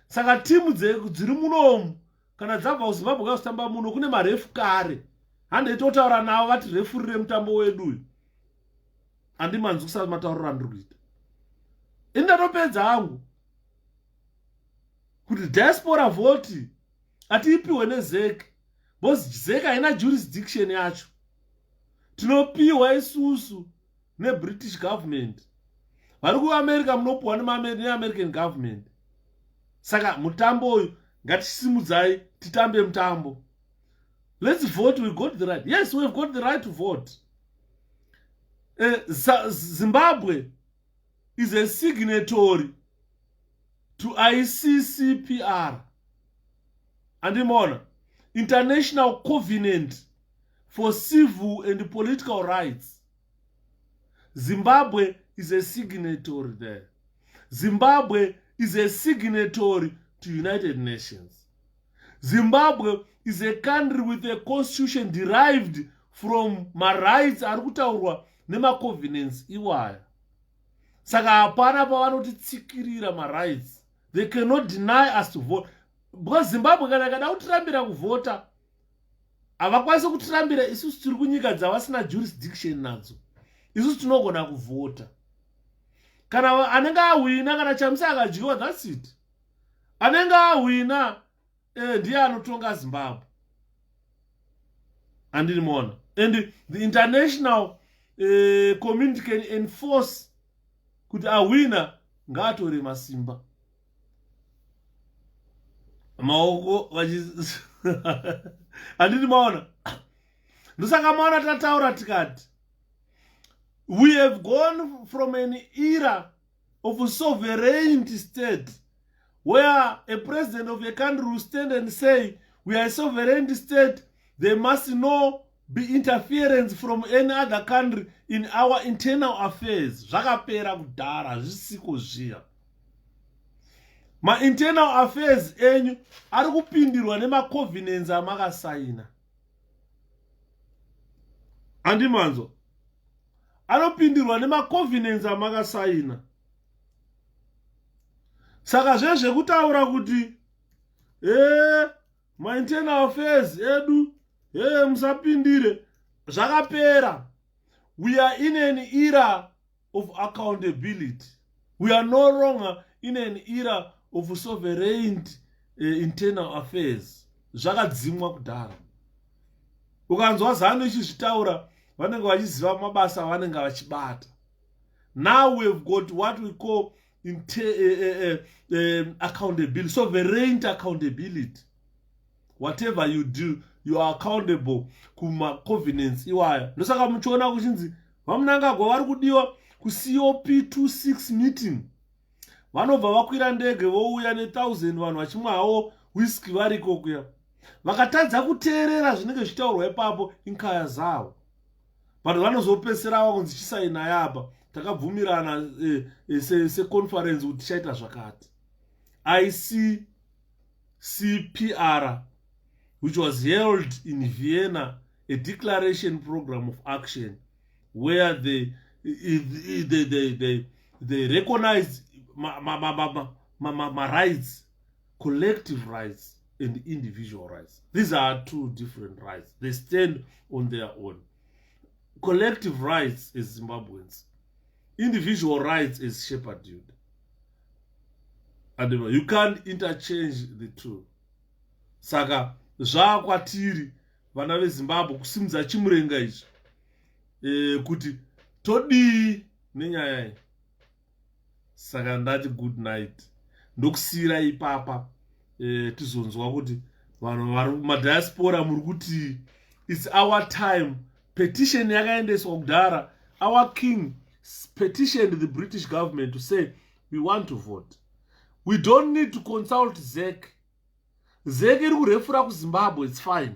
Saka timu dziri munomu kana dzabva kuZimbabwe kazotamba muno kune marefu kare. Handeitotaura navo vati refurire mutambo wedu uyu. Handimanzi kusati mataurira ndiri kuita. Indatopedza hangu kuti diaspora vote atiipiwe neZEC. Because ZEC haina jurisdiction yacho. Tinopiwa isusu neBritish government. Vari kuAmerica munopiwa neAmerican government. Saka mutambo uyu ngatisimudzai titambe mutambo. Let's vote. We got the right. Yes, we've got the right to vote. Zimbabwe is a signatory to ICCPR and International Covenant for civil and political rights. Zimbabwe is a signatory there. Zimbabwe is a signatory to United Nations. Zimbabwe is a country with a constitution derived from my rights arikutaurwa nema covenants iwaya. Saka hapana pavanotitsikirira my rights. They cannot deny us to vote. Because Zimbabwe kana kada kutirambira kuvota, havakwanisi kutirambira isusu tiri kunyika dzavasina jurisdiction nadzo. Isusu tinogona kuvota. Kana anenge awina kana chamisa akadyiwa, that's it. Anenge awina ndiye anotonga Zimbabwe. Andinoona. And the international community can enforce kuti awina ngaatore masimba. Maoko andini maona. Ndosaka maona tataura tikati, we have gone from an era of a sovereign state where a president of a country will stand and say, we are a sovereign state, there must not be interference from any other country in our internal affairs. Zvakapera kudhara zvisiko zviya. Ma internal affairs enyu ari kupindirwa nema covenants amakasaina. Andimanzo. Anopindirwa nema covenants amakasaina. Saka zvezve kutaura kuti ma internal affairs edu musapindire zvakapera. We are in an era of accountability. We are no longer in an era of sovereign internal affairs. Zvakadzimwa kudhara. Ukanzwa zano ichizvitaura vanenge vachiziva mabasa vanenge vachibata. Now we have got what we call accountability, sovereign accountability. Whatever you do, you are accountable kuma covenants iwaya. Ndosaka muchiona kuchinzi vamunangagwa vari kudiwa ku COP26 meeting. Vanobva vakwira ndege vouya ne1000 vanhu vachimwa hawo whisky variko kuya. Vakatadza kuteerera zvinenge zvitaurwa ipapo inkaya zavo. Vanhu vanozopesera vakunzi chisaina yapa. Takabvumirana se conference kuti tichaita zvakati. ICCPR, which was held in Vienna, a declaration program of action where they recognize my rights, collective rights and individual rights. These are two different rights. They stand on their own. Collective rights is Zimbabweans. Individual rights is 𝗕𝗵𝗵𝗵𝗵. And you can't interchange the two. Saka zvakwatiri vana veZimbabwe kusimudza chimurenga ichi kuti todii nenyaya iyi. Saka ndati good night. Ndokusira ipapa tizonzwa kuti vanhu vari madiaspora muri kuti it's our time. Petition yakaendeswa kudhara. Our king petitioned the British government to say we want to vote. We don't need to consult 𝗁. 𝗁 iri kurefura kuZimbabwe, it's fine.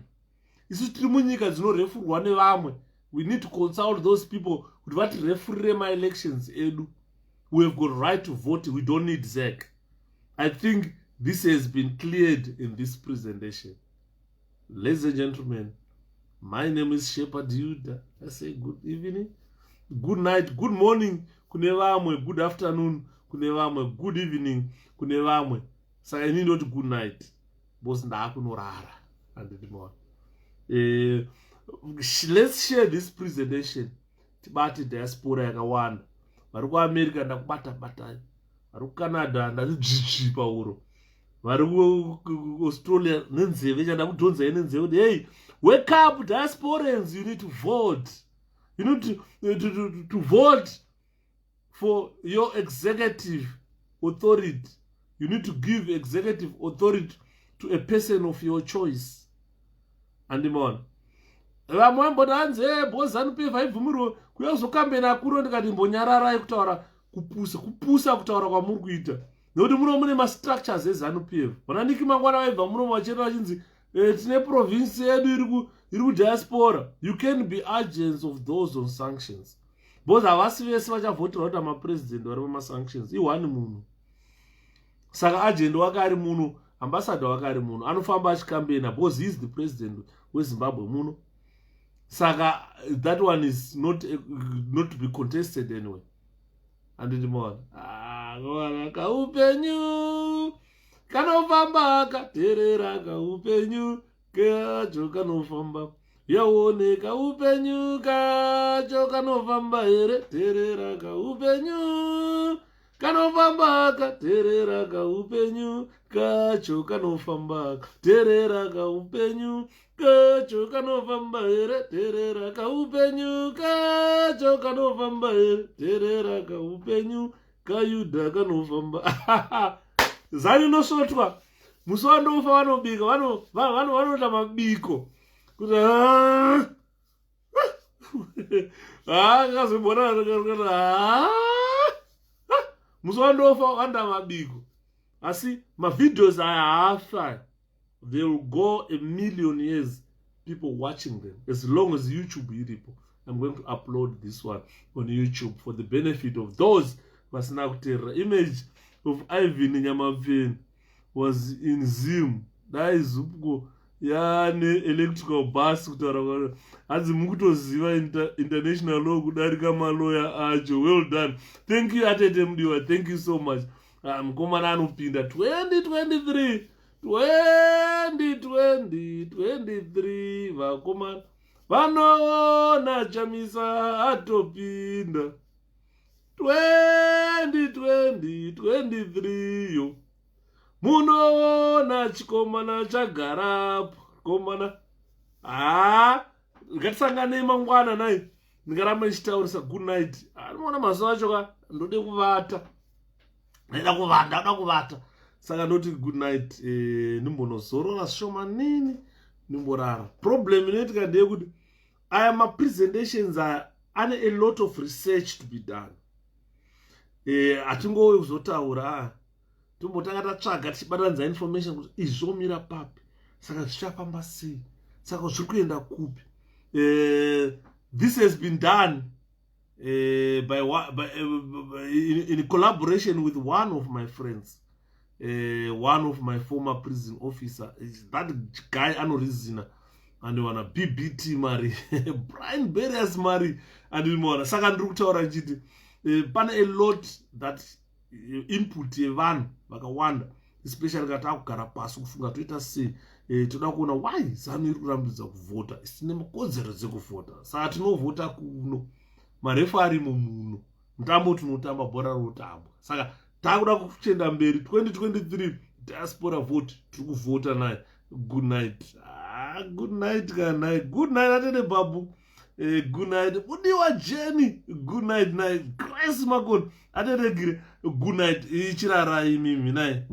Isu tiri munyika dzinorefurwa nevamwe. We need to consult those people kuti vatirefurire ma-elections edu. We have got right to vote. We don't need 𝗁. I think this has been cleared in this presentation. Ladies and gentlemen, my name is 𝗕𝗵𝗵𝗵𝗵. I say good evening, good night, good morning, kune vamwe, good afternoon, kune vamwe, good evening, kune vamwe. Saka ini ndoti good night. Boss ndakunorara. Let's share this presentation. Tibati diaspora yakawanda. Vari kuAmerica ndakubata batai. Vari kuCanada ndati pauro. Vari kuAustralia nenzeve chandakudhonza nenzeve kuti hey, wake up diasporans, you need to vote. You need to vote for your executive authority. You need to give executive authority to a person of your choice. Andimona. Vamwe mbodanze 𝗵𝗃𝗵𝗵𝗵 vaibvumirwa kuya kuzokambena akuru ndikati mbonyararai kutaura kupusa kutaura kwamuri kuita. Nekuti muno mune ma-structures eZANU-PF. Vananiki mangwana vaibva muno vachenda vachinzi tine province yedu diaspora, you can be agents of those on sanctions. Because havasi vese vachavhoterwa kuti amapresident vari pamasanctions i1 munhu. Saka agent wake ari munhu, ambassador wake ari munhu, anofamba achikambena because he is the president weZimbabwe munhu. Saka that one is not to be contested anyway. Andindimona. Kaupenyu kanofamba katerera kaupenyu kacho kanofamba. Yaoneka upenyu kacho kanofamba here terera kaupenyu kanofamba katerera kaupenyu kacho kanofamba terera kaupenyu kacho kanofamba here terera kaupenyu kacho kanofamba here terera kaupenyu kayudha kanofamba. Zani nosotwa musowandofa vanobika vanoita mabiko kuti akazobona musowandofa wanda mabiko. Asi mavideos aya haafa. They will go 1,000,000 years people watching them as long as YouTube iripo. I'm going to upload this one on YouTube for the benefit of those vasina kuteerera. Image of Ivan Nyamapfeni was in Zim. That is upko yane electrical bus kutaura kuti hanzi mukutoziva international law kudarika maloya acho. Well done. Thank you Atete Mudiwa. Thank you so much. Mukomana anopinda 2023 vakomana vanoona chamisa atopinda 2023 yo munoona chikomana chagarapo komana ngatisanganei mangwana nai ndingaramba ndichitaurisa good night. Anoona mazuva acho ka ndode kuvata ndaida kuvata saka ndoti good night. Ndimbonozorora shoma nini ndimborara. Problem inoitika ndeyekuti aya mapresentations aya ane a lot of research to be done. Hatingowe kuzotaura tombotanga tatsvaga tichibatanidza information kuti izvi zvomira papi, saka zvichafamba sei, saka zviri kuenda kupi. This has been done in collaboration with one of my friends, one of my former prison officer. That guy anorizina andiwana BBT mari Brian Barriers mari andimona. Saka ndiri kutaura nchiti pane a lot that input yevanhu vakawanda, especially kana takugara pasi kufunga toita sei, toda kuona why ZANU iri kurambidza kuvhota isine makodzero dzekuvhota. Saka tinovhota kuno, marefu arimo muno, mutambo tinotamba, bhora rinotambwa. Saka takuda kuchenda mberi 2023 diaspora vote tiri kuvhota naye. Good night. Good night kana good night Atete Babu. Good night Mudiwa Jenny. Good night naye Grace Makoni Atetegire. Good night ichirarai mimi naye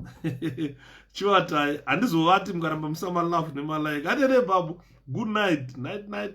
chivatai handizovati mukaramba musama love nemalike. Atete Babu. Good night. Night.